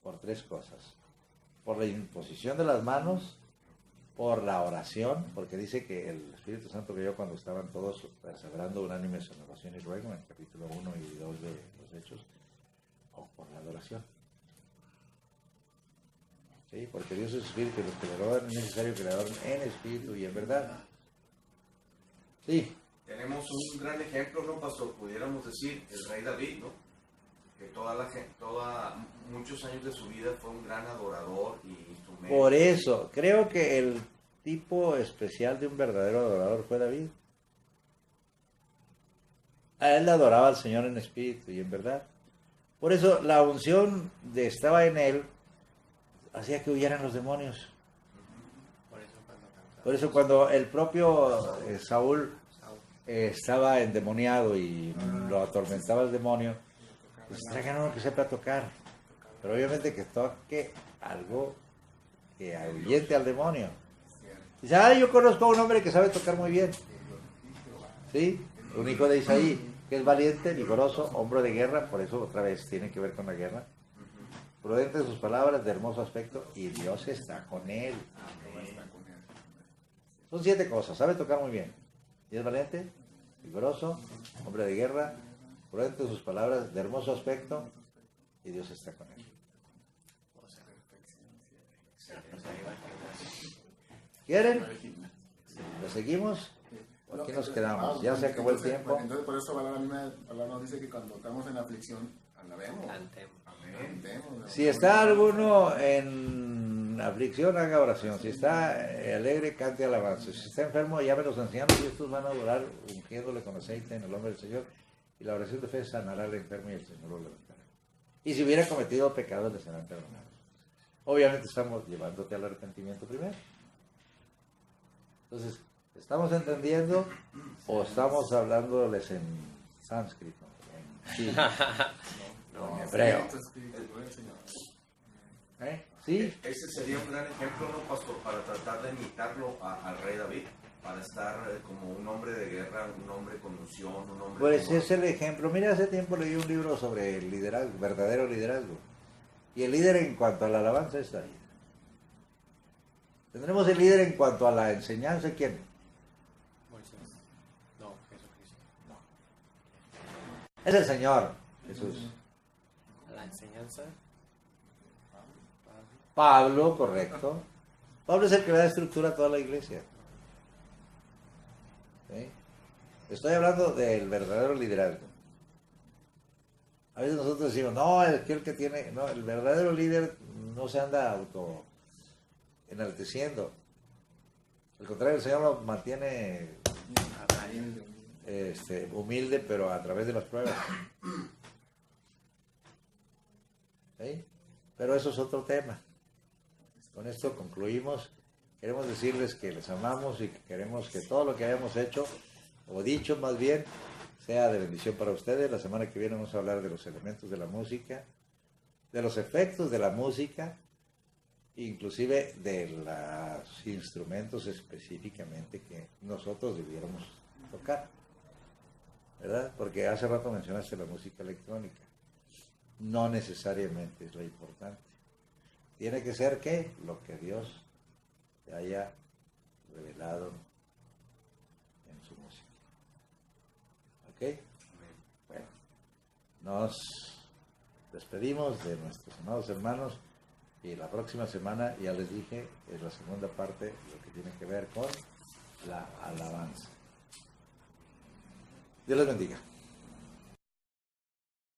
por tres cosas. Por la imposición de las manos, por la oración, porque dice que el Espíritu Santo cayó cuando estaban todos perseverando unánimes en oración y ruego, en el capítulo 1 y 2 de los Hechos, o por la adoración. ¿Sí? Porque Dios es Espíritu y los que le adoran es necesario que le adoren en espíritu y en verdad. Sí. Tenemos un gran ejemplo, ¿no, pastor? Pudiéramos decir, el rey David, ¿no? Que muchos años de su vida fue un gran adorador y instrumento. Por eso, creo que el tipo especial de un verdadero adorador fue David. A él le adoraba al Señor en espíritu y en verdad. Por eso la unción estaba en él, hacía que huyeran los demonios. Por eso cuando el propio Saúl estaba endemoniado y lo atormentaba el demonio, pues traigan uno que sepa tocar. Pero obviamente que toque algo que ahuyente al demonio. Dice, yo conozco a un hombre que sabe tocar muy bien. ¿Sí? Un hijo de Isaí, que es valiente, vigoroso, hombre de guerra, por eso otra vez tiene que ver con la guerra. Prudente en sus palabras, de hermoso aspecto, y Dios está con él. Son 7 cosas, sabe tocar muy bien. Y es valiente, vigoroso, hombre de guerra, prudente en sus palabras, de hermoso aspecto, y Dios está con él. ¿Quieren? ¿Lo seguimos? ¿O aquí nos quedamos? Ya se acabó el tiempo. Entonces, por eso la misma palabra nos dice que cuando estamos en aflicción, alabemos. Cantemos. Si está alguno en aflicción, haga oración. Si está alegre, cante alabanza. Si está enfermo, llame a los ancianos y estos van a orar ungiéndole con aceite en el nombre del Señor. Y la oración de fe sanará al enfermo y el Señor lo levantará. Y si hubiera cometido pecados, le serán perdonados. Obviamente estamos llevándote al arrepentimiento primero. Entonces, ¿estamos entendiendo o estamos hablándoles en sánscrito? En chino, o en hebreo. ¿Sí? Ese sería un gran ejemplo, ¿no, pastor? Para tratar de imitarlo al rey David, para estar como un hombre de guerra, un hombre con unción, un hombre... Pues como... es el ejemplo. Mira, hace tiempo leí un libro sobre el liderazgo, verdadero liderazgo. Y el líder en cuanto a la alabanza es David. Tendremos el líder en cuanto a la enseñanza, ¿quién? Moisés. No, Jesucristo. Es el Señor, Jesús. La enseñanza. Pablo, correcto. Pablo es el que le da estructura a toda la iglesia. ¿Sí? Estoy hablando del verdadero liderazgo. A veces nosotros decimos, no, aquel que tiene, no, el verdadero líder no se anda auto enalteciendo. Al contrario, el Señor lo mantiene humilde, pero a través de las pruebas. ¿Sí? Pero eso es otro tema. Con esto concluimos. Queremos decirles que les amamos y que queremos que todo lo que hayamos hecho, o dicho más bien, sea de bendición para ustedes. La semana que viene vamos a hablar de los elementos de la música, de los efectos de la música, inclusive de los instrumentos específicamente que nosotros debiéramos tocar, ¿verdad? Porque hace rato mencionaste la música electrónica. No necesariamente es lo importante. Tiene que ser, ¿qué? Lo que Dios te haya revelado en su música. ¿Ok? Bueno, nos despedimos de nuestros amados hermanos y la próxima semana, ya les dije, es la segunda parte, lo que tiene que ver con la alabanza. Dios les bendiga.